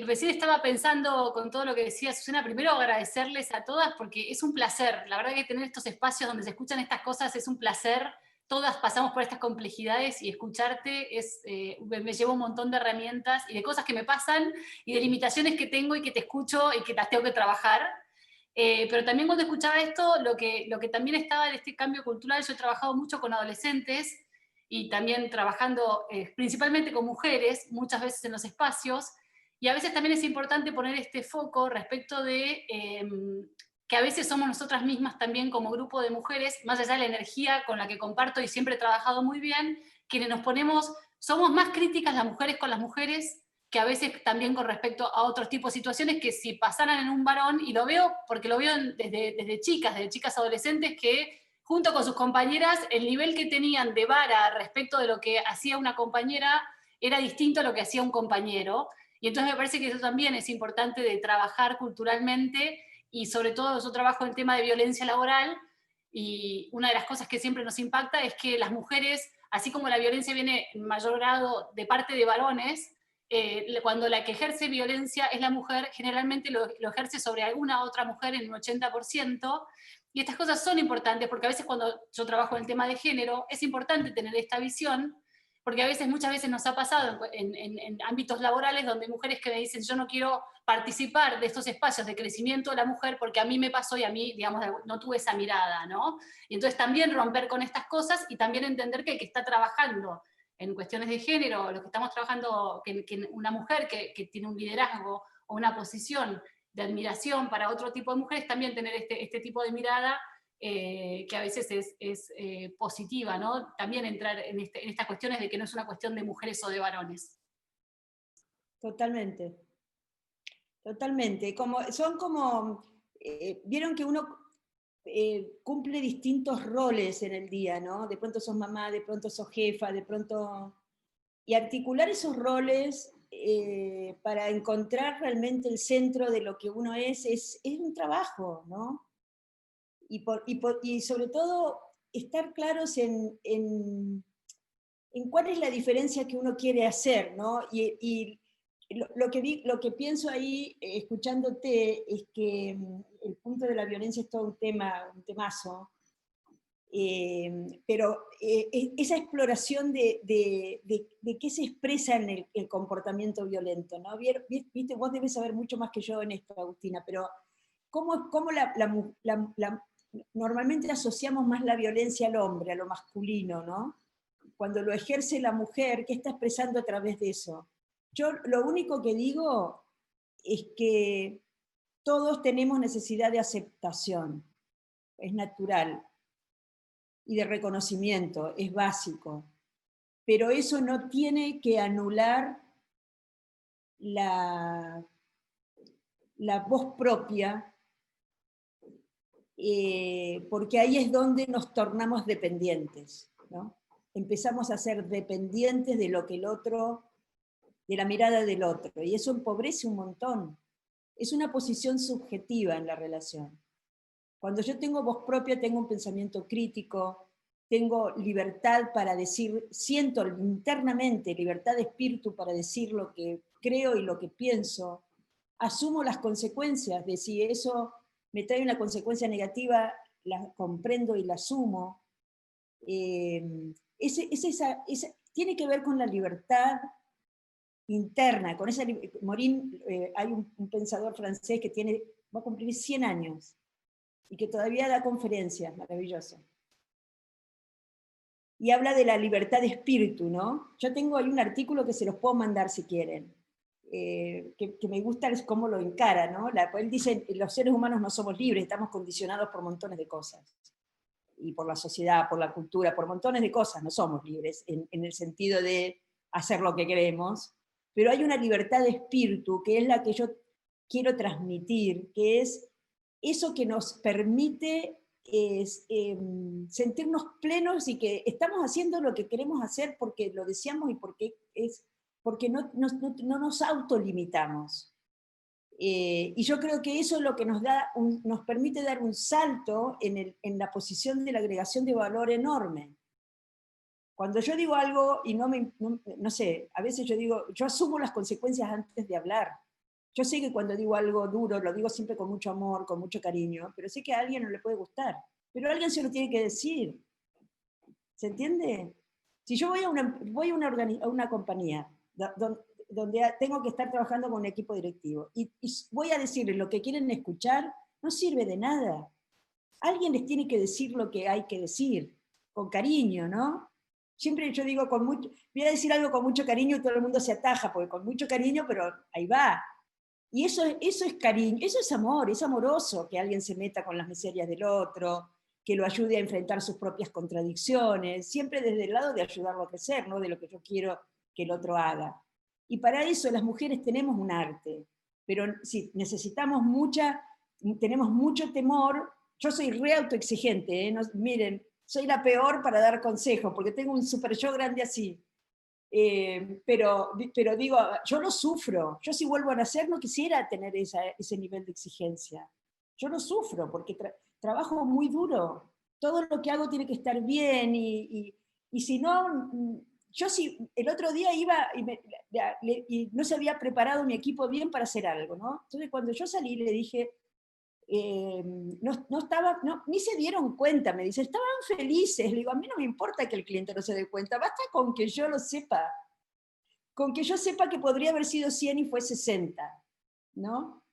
Recién estaba pensando con todo lo que decía Susana, primero agradecerles a todas porque es un placer, la verdad que tener estos espacios donde se escuchan estas cosas es un placer, todas pasamos por estas complejidades y escucharte me lleva un montón de herramientas y de cosas que me pasan y de limitaciones que tengo y que te escucho y que las tengo que trabajar. Pero también cuando escuchaba esto, lo que también estaba en este cambio cultural, yo he trabajado mucho con adolescentes y también trabajando principalmente con mujeres, muchas veces en los espacios, y a veces también es importante poner este foco respecto de que a veces somos nosotras mismas también como grupo de mujeres, más allá de la energía con la que comparto y siempre he trabajado muy bien, quienes somos más críticas las mujeres con las mujeres, que a veces también con respecto a otros tipos de situaciones que si pasaran en un varón, y lo veo porque lo veo desde chicas adolescentes que junto con sus compañeras, el nivel que tenían de vara respecto de lo que hacía una compañera era distinto a lo que hacía un compañero. Y entonces me parece que eso también es importante de trabajar culturalmente y sobre todo yo trabajo en el tema de violencia laboral y una de las cosas que siempre nos impacta es que las mujeres, así como la violencia viene en mayor grado de parte de varones, cuando la que ejerce violencia es la mujer, generalmente lo ejerce sobre alguna otra mujer en un 80%, y estas cosas son importantes porque a veces cuando yo trabajo en el tema de género es importante tener esta visión, porque muchas veces nos ha pasado en ámbitos laborales donde mujeres que me dicen yo no quiero participar de estos espacios de crecimiento de la mujer porque a mí me pasó y a mí, digamos, no tuve esa mirada, ¿no? Y entonces también romper con estas cosas y también entender que el que está trabajando en cuestiones de género, los que estamos trabajando, que una mujer que tiene un liderazgo o una posición de admiración para otro tipo de mujeres, también tener este tipo de mirada que a veces es positiva, ¿no? También entrar en estas cuestiones de que no es una cuestión de mujeres o de varones. Totalmente. Totalmente. Vieron que uno cumple distintos roles en el día, ¿no? De pronto sos mamá, de pronto sos jefa, de pronto... Y articular esos roles para encontrar realmente el centro de lo que uno es un trabajo, ¿no? Y sobre todo estar claros en cuál es la diferencia que uno quiere hacer, ¿no? Y lo que pienso ahí, escuchándote, es que el punto de la violencia es todo un temazo, pero esa exploración de qué se expresa en el comportamiento violento, ¿no? Viste, vos debes saber mucho más que yo en esto, Agustina, pero ¿cómo normalmente asociamos más la violencia al hombre, a lo masculino, ¿no? Cuando lo ejerce la mujer, ¿qué está expresando a través de eso? Yo lo único que digo es que todos tenemos necesidad de aceptación, es natural, y de reconocimiento, es básico, pero eso no tiene que anular la voz propia, porque ahí es donde nos tornamos dependientes, ¿no? Empezamos a ser dependientes de lo que el otro, de la mirada del otro, y eso empobrece un montón. Es una posición subjetiva en la relación. Cuando yo tengo voz propia, tengo un pensamiento crítico, tengo libertad para decir, siento internamente libertad de espíritu para decir lo que creo y lo que pienso, asumo las consecuencias de si eso me trae una consecuencia negativa, la comprendo y la asumo. Tiene que ver con la libertad interna, con esa... Morin, hay un pensador francés que va a cumplir 100 años, y que todavía da conferencias, maravilloso. Y habla de la libertad de espíritu, ¿no? Yo tengo ahí un artículo que se los puedo mandar si quieren, que me gusta es cómo lo encara, ¿no? Él dice, los seres humanos no somos libres, estamos condicionados por montones de cosas. Y por la sociedad, por la cultura, por montones de cosas, no somos libres, en el sentido de hacer lo que queremos, pero hay una libertad de espíritu, que es la que yo quiero transmitir, que es eso que nos permite sentirnos plenos y que estamos haciendo lo que queremos hacer porque lo deseamos y porque no nos autolimitamos. Y yo creo que eso es lo que nos permite dar un salto en la posición de la agregación de valor enorme. Cuando yo digo algo y no sé, a veces yo asumo las consecuencias antes de hablar. Yo sé que cuando digo algo duro, lo digo siempre con mucho amor, con mucho cariño, pero sé que a alguien no le puede gustar. Pero alguien se lo tiene que decir. ¿Se entiende? Si yo voy a una compañía donde tengo que estar trabajando con un equipo directivo y voy a decirles lo que quieren escuchar, no sirve de nada. Alguien les tiene que decir lo que hay que decir, con cariño, ¿no? Siempre yo digo, voy a decir algo con mucho cariño y todo el mundo se ataja, porque con mucho cariño, pero ahí va. Y eso es cariño, eso es amor, es amoroso que alguien se meta con las miserias del otro, que lo ayude a enfrentar sus propias contradicciones, siempre desde el lado de ayudarlo a crecer, no de lo que yo quiero que el otro haga. Y para eso las mujeres tenemos un arte, pero sí, tenemos mucho temor. Yo soy re autoexigente, ¿eh? Miren, soy la peor para dar consejos, porque tengo un super yo grande así. Pero digo, yo lo sufro. Yo si vuelvo a nacer no quisiera tener ese nivel de exigencia. Yo lo sufro porque trabajo muy duro. Todo lo que hago tiene que estar bien y si no, el otro día iba y no se había preparado mi equipo bien para hacer algo, ¿no? Entonces cuando yo salí le dije, ni se dieron cuenta, me dice, estaban felices. Le digo, a mí no me importa que el cliente no se dé cuenta, basta con que yo lo sepa, con que yo sepa que podría haber sido 100 y fue 60, ¿no?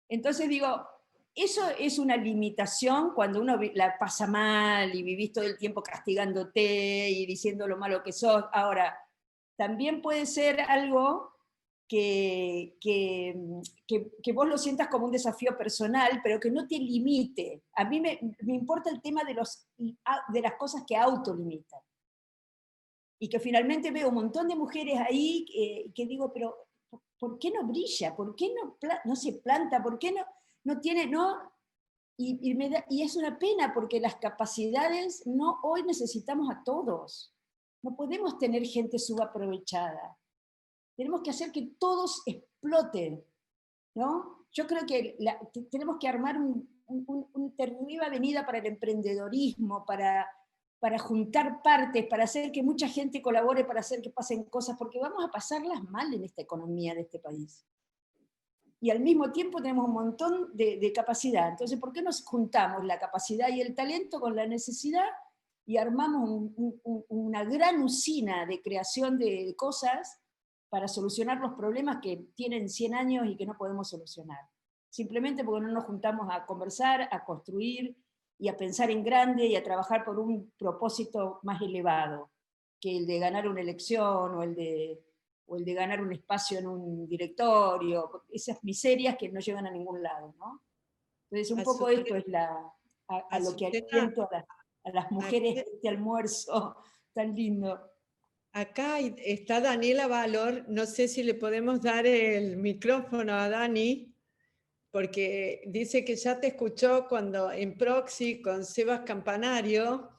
Entonces digo, eso es una limitación cuando uno la pasa mal y vivís todo el tiempo castigándote y diciendo lo malo que sos. Ahora, también puede ser algo que vos lo sientas como un desafío personal, pero que no te limite. A mí me importa el tema de las cosas que autolimitan. Y que finalmente veo un montón de mujeres ahí que digo, pero ¿por qué no brilla? ¿Por qué no se planta? ¿Por qué no tiene, no? y es una pena porque las capacidades, hoy necesitamos a todos. No podemos tener gente subaprovechada. Tenemos que hacer que todos exploten, ¿no? Yo creo que tenemos que armar una terrible avenida para el emprendedorismo, para juntar partes, para hacer que mucha gente colabore, para hacer que pasen cosas, porque vamos a pasarlas mal en esta economía de este país. Y al mismo tiempo tenemos un montón de capacidad. Entonces, ¿por qué nos juntamos la capacidad y el talento con la necesidad y armamos una gran usina de creación de cosas para solucionar los problemas que tienen 100 años y que no podemos solucionar? Simplemente porque no nos juntamos a conversar, a construir y a pensar en grande y a trabajar por un propósito más elevado que el de ganar una elección o el de ganar un espacio en un directorio, esas miserias que no llevan a ningún lado, ¿no? Entonces un poco esto es a lo que aliento a las mujeres de este almuerzo tan lindo. Acá está Daniela Valor, no sé si le podemos dar el micrófono a Dani, porque dice que ya te escuchó cuando en Proxy con Sebas Campanario,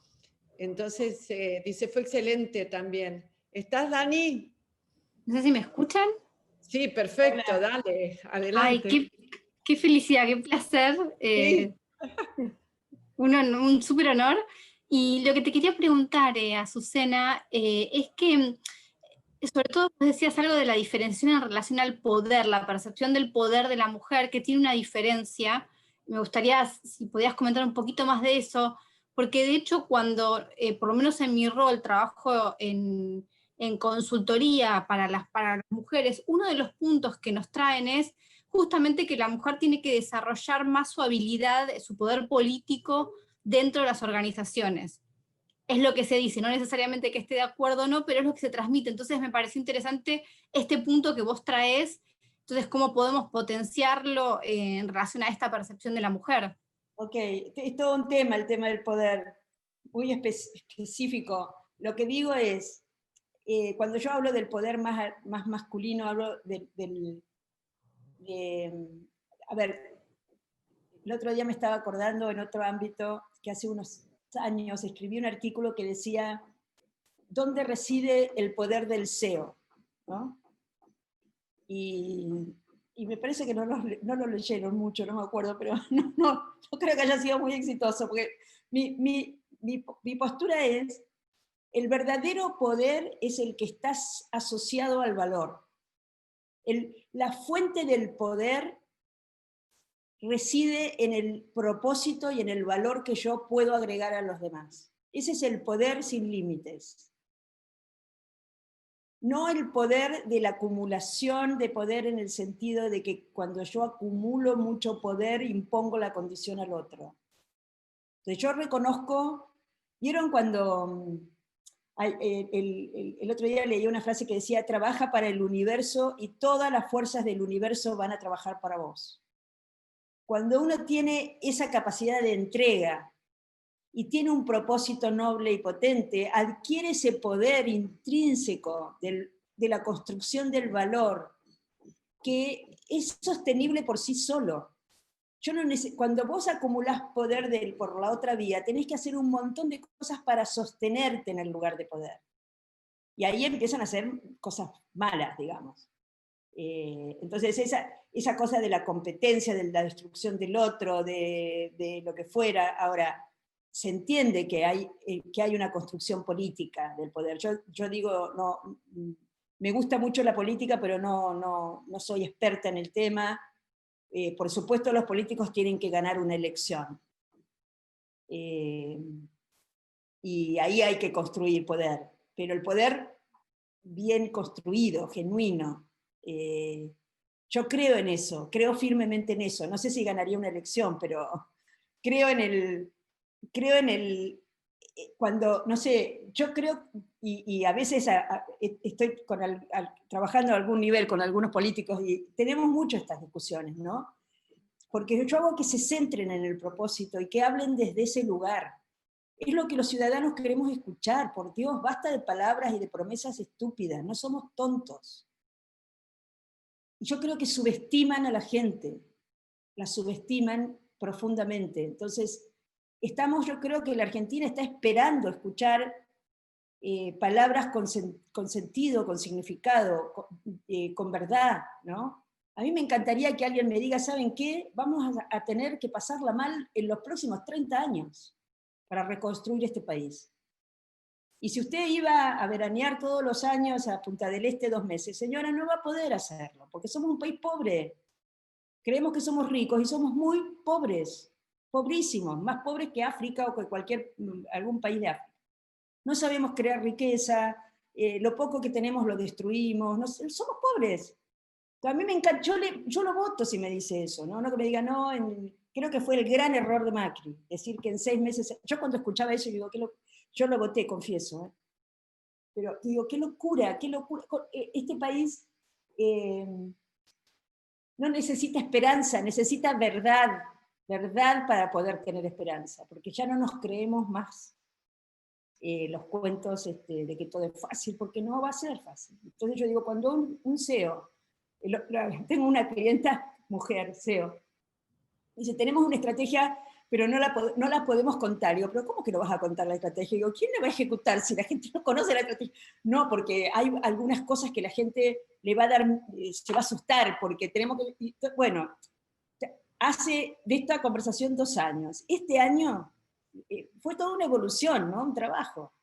entonces dice fue excelente también. ¿Estás, Dani? No sé si me escuchan. Sí, perfecto, Hola. Dale, adelante. Ay, qué felicidad, qué placer. Sí. Un súper honor. Y lo que te quería preguntar, Azucena, es que, sobre todo, vos decías algo de la diferenciación en relación al poder, la percepción del poder de la mujer, que tiene una diferencia. Me gustaría, si podías comentar un poquito más de eso, porque de hecho cuando, por lo menos en mi rol, trabajo en consultoría para las mujeres, uno de los puntos que nos traen es justamente que la mujer tiene que desarrollar más su habilidad, su poder político dentro de las organizaciones. Es lo que se dice, no necesariamente que esté de acuerdo o no, pero es lo que se transmite. Entonces me pareció interesante este punto que vos traes, entonces cómo podemos potenciarlo en relación a esta percepción de la mujer. Ok, es todo un tema, el tema del poder, muy específico. Lo que digo es, cuando yo hablo del poder más masculino, hablo a ver, el otro día me estaba acordando en otro ámbito que hace unos años escribí un artículo que decía ¿dónde reside el poder del SEO? ¿No? Y me parece que no lo leyeron mucho, no me acuerdo, pero no creo que haya sido muy exitoso, porque mi postura es, el verdadero poder es el que está asociado al valor. La fuente del poder reside en el propósito y en el valor que yo puedo agregar a los demás. Ese es el poder sin límites. No el poder de la acumulación de poder en el sentido de que cuando yo acumulo mucho poder impongo la condición al otro. Entonces yo reconozco, ¿vieron cuando el otro día leí una frase que decía trabaja para el universo y todas las fuerzas del universo van a trabajar para vos? Cuando uno tiene esa capacidad de entrega y tiene un propósito noble y potente, adquiere ese poder intrínseco de la construcción del valor, que es sostenible por sí solo. Cuando vos acumulás poder por la otra vía, tenés que hacer un montón de cosas para sostenerte en el lugar de poder. Y ahí empiezan a hacer cosas malas, digamos. Entonces esa cosa de la competencia, de la destrucción del otro, de lo que fuera, ahora se entiende que hay una construcción política del poder. Yo digo, no, me gusta mucho la política, pero no soy experta en el tema. Por supuesto los políticos tienen que ganar una elección. Y ahí hay que construir poder. Pero el poder bien construido, genuino, yo creo en eso, creo firmemente en eso. No sé si ganaría una elección, pero creo en el cuando, no sé, yo creo, y a veces estoy trabajando a algún nivel con algunos políticos, y tenemos mucho estas discusiones, ¿no? Porque yo hago que se centren en el propósito y que hablen desde ese lugar. Es lo que los ciudadanos queremos escuchar, por Dios, basta de palabras y de promesas estúpidas, no somos tontos. Yo creo que subestiman a la gente, la subestiman profundamente. Entonces, yo creo que la Argentina está esperando escuchar palabras con sentido, con significado, con verdad, ¿no? A mí me encantaría que alguien me diga, ¿saben qué? Vamos a tener que pasarla mal en los próximos 30 años para reconstruir este país. Y si usted iba a veranear todos los años a Punta del Este 2 meses, señora, no va a poder hacerlo, porque somos un país pobre. Creemos que somos ricos y somos muy pobres, pobrísimos, más pobres que África o que algún país de África. No sabemos crear riqueza, lo poco que tenemos lo destruimos, somos pobres. A mí me encanta, yo lo voto si me dice eso, ¿no? No que me diga, no, creo que fue el gran error de Macri, decir que en 6 meses, yo cuando escuchaba eso, digo, yo lo voté, confieso, ¿eh? Pero digo, qué locura, este país no necesita esperanza, necesita verdad para poder tener esperanza, porque ya no nos creemos más los cuentos de que todo es fácil, porque no va a ser fácil. Entonces yo digo, cuando un CEO, tengo una clienta, mujer, CEO, dice, tenemos una estrategia, pero no la podemos contar. Digo, pero ¿cómo que no vas a contar la estrategia? Digo, ¿quién la va a ejecutar si la gente no conoce la estrategia? No, porque hay algunas cosas que la gente le va a dar, se va a asustar, porque tenemos que... Bueno, hace de esta conversación 2 años. Este año fue toda una evolución, ¿no? Un trabajo.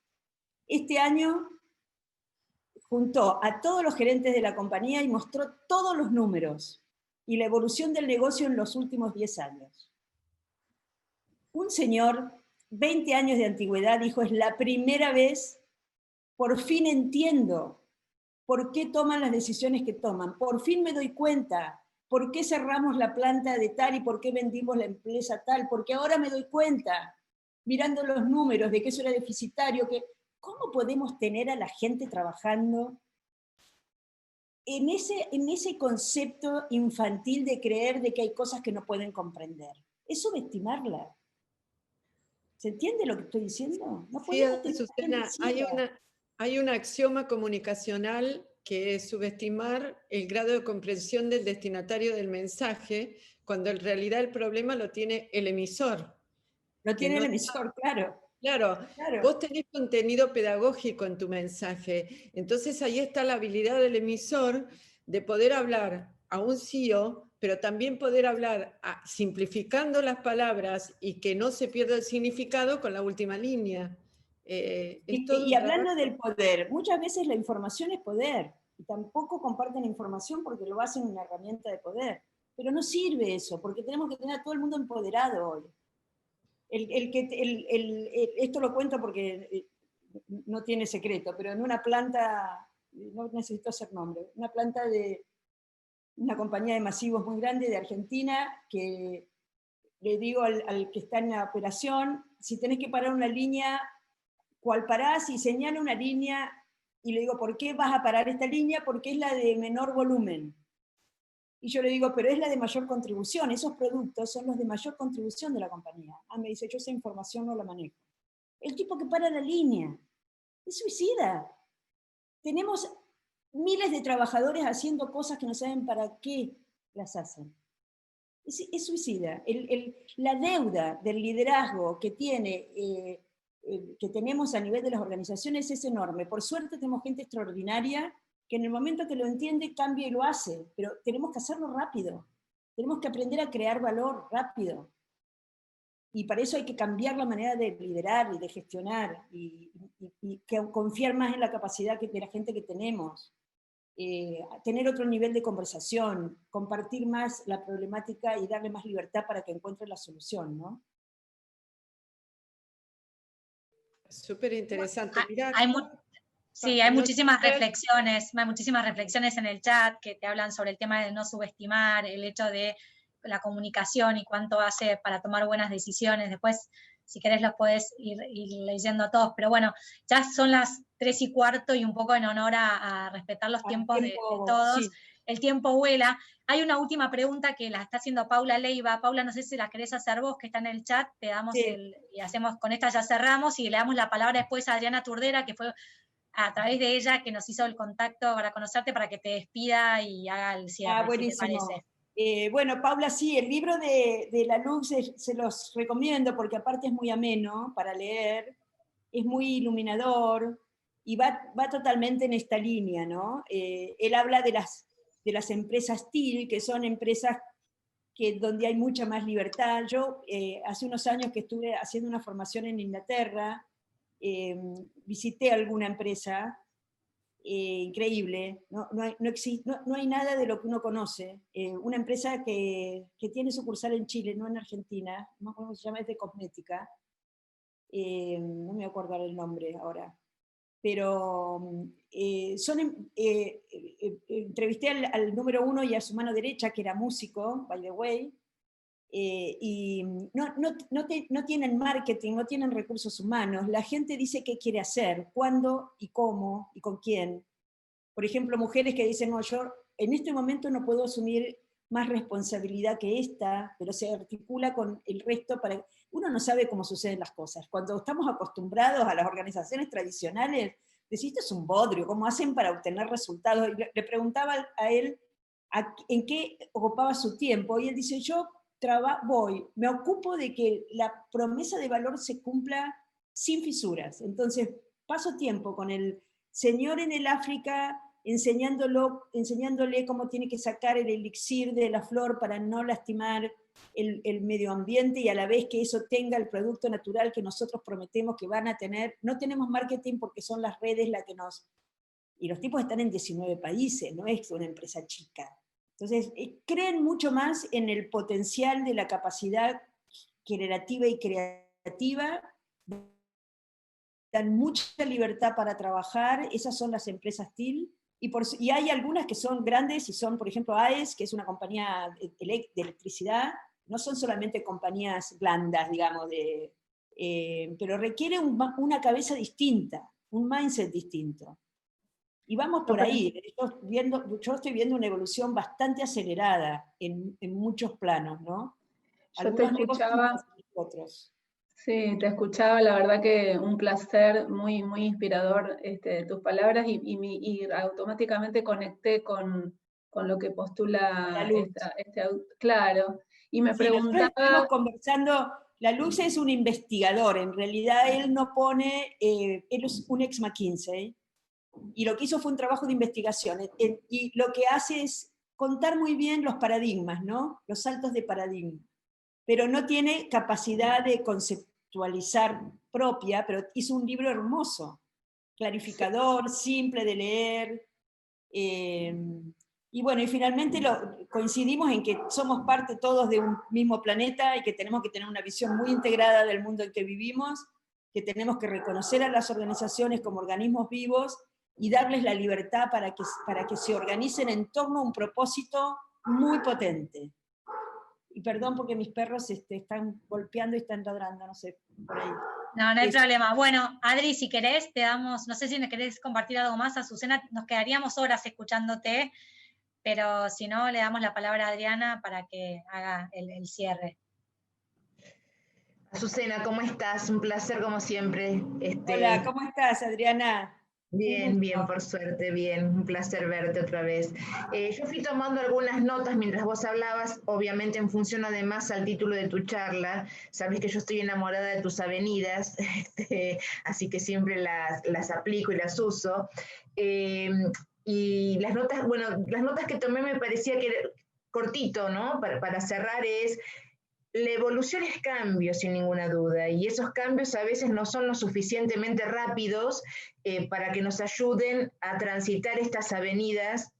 Este año juntó a todos los gerentes de la compañía y mostró todos los números y la evolución del negocio en los últimos 10 años. Un señor, 20 años de antigüedad, dijo, es la primera vez, por fin entiendo por qué toman las decisiones que toman, por fin me doy cuenta por qué cerramos la planta de tal y por qué vendimos la empresa tal, porque ahora me doy cuenta, mirando los números, de que eso era deficitario, ¿cómo podemos tener a la gente trabajando en ese concepto infantil de creer de que hay cosas que no pueden comprender? Es subestimarla. ¿Se entiende lo que estoy diciendo? No podemos tener Susana, hay un axioma comunicacional que es subestimar el grado de comprensión del destinatario del mensaje, cuando en realidad el problema lo tiene el emisor. Lo tiene el emisor, claro. Claro, vos tenés contenido pedagógico en tu mensaje, entonces ahí está la habilidad del emisor de poder hablar a un CEO, pero también poder hablar simplificando las palabras y que no se pierda el significado con la última línea. Y hablando del poder, muchas veces la información es poder, y tampoco comparten información porque lo hacen una herramienta de poder, pero no sirve eso, porque tenemos que tener a todo el mundo empoderado hoy. Esto lo cuento porque no tiene secreto, pero en una planta, no necesito hacer nombre, una planta de una compañía de masivos muy grande de Argentina, que le digo al que está en la operación, si tenés que parar una línea, ¿cuál parás? Y señala una línea, y le digo, ¿por qué vas a parar esta línea? Porque es la de menor volumen. Y yo le digo, pero es la de mayor contribución, esos productos son los de mayor contribución de la compañía. Me dice, yo esa información no la manejo. El tipo que para la línea es suicida. Tenemos miles de trabajadores haciendo cosas que no saben para qué las hacen. Es suicida. La deuda del liderazgo que tenemos a nivel de las organizaciones es enorme. Por suerte tenemos gente extraordinaria que en el momento que lo entiende cambia y lo hace, pero tenemos que hacerlo rápido. Tenemos que aprender a crear valor rápido. Y para eso hay que cambiar la manera de liderar y de gestionar y confiar más en la capacidad de la gente que tenemos. Tener otro nivel de conversación, compartir más la problemática y darle más libertad para que encuentre la solución, ¿no? Súper interesante. Hay muchísimas reflexiones en el chat que te hablan sobre el tema de no subestimar, el hecho de la comunicación y cuánto hace para tomar buenas decisiones. Después, si querés, los podés ir leyendo todos, pero bueno, ya son las 3:15 y un poco en honor a respetar los tiempos de todos. Sí. El tiempo vuela. Hay una última pregunta que la está haciendo Paula Leiva. Paula, no sé si la querés hacer vos, que está en el chat, te damos y hacemos, con esta ya cerramos, y le damos la palabra después a Adriana Turdera, que fue a través de ella que nos hizo el contacto para conocerte, para que te despida y haga el cierre, buenísimo. si te parece. Bueno, Paula, sí, el libro de Lalux se los recomiendo porque aparte es muy ameno para leer, es muy iluminador y va totalmente en esta línea, ¿no? Él habla de las empresas TIL, que son empresas donde hay mucha más libertad. Yo hace unos años que estuve haciendo una formación en Inglaterra, visité alguna empresa increíble, no hay nada de lo que uno conoce. Una empresa que tiene sucursal en Chile, no en Argentina, no sé cómo se llama, es de cosmética, no me acuerdo el nombre ahora, pero entrevisté al número 1 y a su mano derecha, que era músico, by the way, y no tienen marketing, no tienen recursos humanos. La gente dice qué quiere hacer, cuándo y cómo y con quién. Por ejemplo, mujeres que dicen, no, yo en este momento no puedo asumir más responsabilidad que esta, pero se articula con el resto para... Uno no sabe cómo suceden las cosas. Cuando estamos acostumbrados a las organizaciones tradicionales, decís, esto es un bodrio, ¿cómo hacen para obtener resultados? Y le preguntaba a él en qué ocupaba su tiempo, y él dice, yo me ocupo de que la promesa de valor se cumpla sin fisuras. Entonces, paso tiempo con el señor en el África, enseñándole cómo tiene que sacar el elixir de la flor para no lastimar el medio ambiente y a la vez que eso tenga el producto natural que nosotros prometemos que van a tener. No tenemos marketing porque son las redes las que nos... Y los tipos están en 19 países, no es una empresa chica. Entonces, creen mucho más en el potencial de la capacidad generativa y creativa, dan mucha libertad para trabajar, esas son las empresas TIL, y hay algunas que son grandes, y son, por ejemplo, AES, que es una compañía de electricidad, no son solamente compañías blandas, digamos, pero requiere una cabeza distinta, un mindset distinto. Y vamos por ahí. Yo estoy viendo una evolución bastante acelerada en muchos planos, ¿no? Yo te escuchaba, otros. sí, te escuchaba, la verdad que un placer, muy, muy inspirador tus palabras, y automáticamente conecté con lo que postula claro. Y me preguntaba... Estamos conversando, Lalux es un investigador, en realidad él no pone, él es un ex McKinsey, y lo que hizo fue un trabajo de investigación, y lo que hace es contar muy bien los paradigmas, ¿no? Los saltos de paradigma, pero no tiene capacidad de conceptualizar propia, pero hizo un libro hermoso, clarificador, simple de leer, y bueno, y finalmente coincidimos en que somos parte todos de un mismo planeta y que tenemos que tener una visión muy integrada del mundo en que vivimos, que tenemos que reconocer a las organizaciones como organismos vivos y darles la libertad para que se organicen en torno a un propósito muy potente. Y perdón porque mis perros están golpeando y están ladrando, no sé, por ahí. No hay problema. Bueno, Adri, si querés, te damos, no sé si nos querés compartir algo más, Azucena, nos quedaríamos horas escuchándote, pero si no, le damos la palabra a Adriana para que haga el cierre. Azucena, ¿cómo estás? Un placer como siempre. Hola, ¿cómo estás, Adriana? Bien, bien, por suerte, bien. Un placer verte otra vez. Yo fui tomando algunas notas mientras vos hablabas, obviamente en función además al título de tu charla. Sabés que yo estoy enamorada de tus avenidas, así que siempre las aplico y las uso. Y las notas que tomé me parecía que era cortito, ¿no? Para cerrar es... La evolución es cambio, sin ninguna duda, y esos cambios a veces no son lo suficientemente rápidos para que nos ayuden a transitar estas avenidas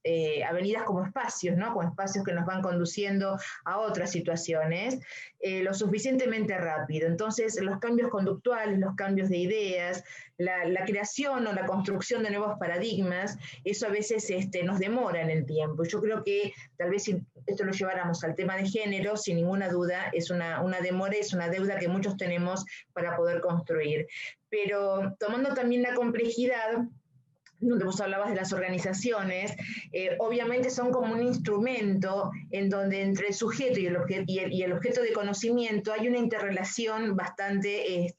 como espacios, ¿no? Como espacios que nos van conduciendo a otras situaciones, lo suficientemente rápido. Entonces, los cambios conductuales, los cambios de ideas, la creación o la construcción de nuevos paradigmas, eso a veces nos demora en el tiempo. Yo creo que tal vez si esto lo lleváramos al tema de género, sin ninguna duda, es una demora, es una deuda que muchos tenemos para poder construir. Pero tomando también la complejidad, donde vos hablabas de las organizaciones, obviamente son como un instrumento en donde entre el sujeto y el objeto de conocimiento hay una interrelación bastante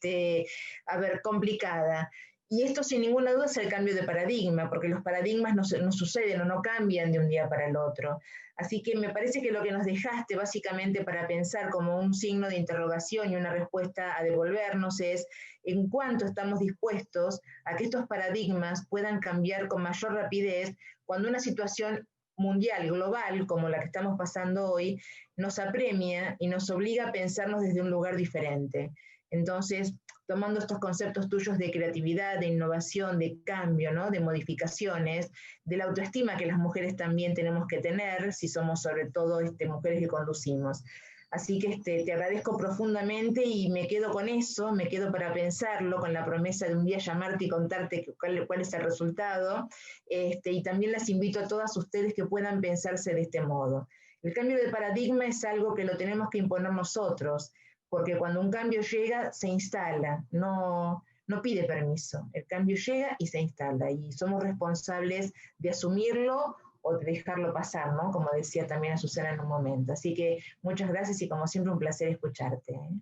complicada. Y esto sin ninguna duda es el cambio de paradigma, porque los paradigmas no suceden o no cambian de un día para el otro. Así que me parece que lo que nos dejaste básicamente para pensar como un signo de interrogación y una respuesta a devolvernos es en cuánto estamos dispuestos a que estos paradigmas puedan cambiar con mayor rapidez cuando una situación mundial, global, como la que estamos pasando hoy, nos apremia y nos obliga a pensarnos desde un lugar diferente. Entonces, tomando estos conceptos tuyos de creatividad, de innovación, de cambio, ¿no? De modificaciones, de la autoestima que las mujeres también tenemos que tener, si somos sobre todo mujeres que conducimos. Así que te agradezco profundamente y me quedo con eso, me quedo para pensarlo, con la promesa de un día llamarte y contarte cuál es el resultado, y también las invito a todas ustedes que puedan pensarse de este modo. El cambio de paradigma es algo que lo tenemos que imponer nosotros, porque cuando un cambio llega, se instala, no pide permiso. El cambio llega y se instala, y somos responsables de asumirlo o de dejarlo pasar, ¿no? Como decía también Azucena en un momento. Así que muchas gracias y como siempre un placer escucharte, ¿eh?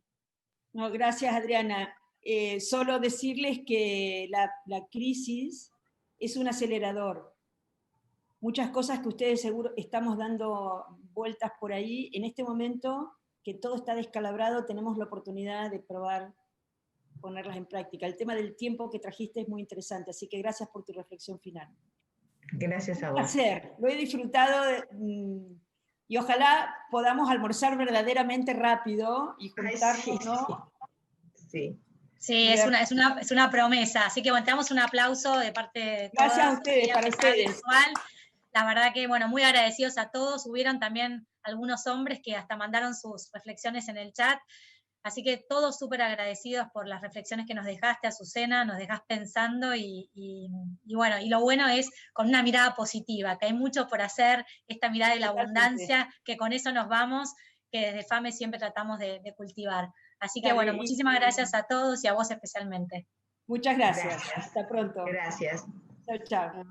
No, gracias, Adriana. Solo decirles que la crisis es un acelerador. Muchas cosas que ustedes seguro estamos dando vueltas por ahí, en este momento que todo está descalabrado, tenemos la oportunidad de probar, ponerlas en práctica. El tema del tiempo que trajiste es muy interesante, así que gracias por tu reflexión final. Gracias a vos. Un placer, lo he disfrutado y ojalá podamos almorzar verdaderamente rápido y juntarnos, Ay, sí, ¿no? Sí. Sí, es una promesa, así que bueno, te damos un aplauso de parte de todos. Gracias a ustedes, para ustedes. La verdad que, bueno, muy agradecidos a todos. Hubieron también algunos hombres que hasta mandaron sus reflexiones en el chat. Así que todos súper agradecidos por las reflexiones que nos dejaste, Azucena, nos dejás pensando y bueno, y lo bueno es con una mirada positiva, que hay mucho por hacer, esta mirada de la abundancia, que con eso nos vamos, que desde FAME siempre tratamos de cultivar. Así que bueno, muchísimas gracias a todos y a vos especialmente. Muchas gracias. Hasta pronto. Gracias. Chao, chao.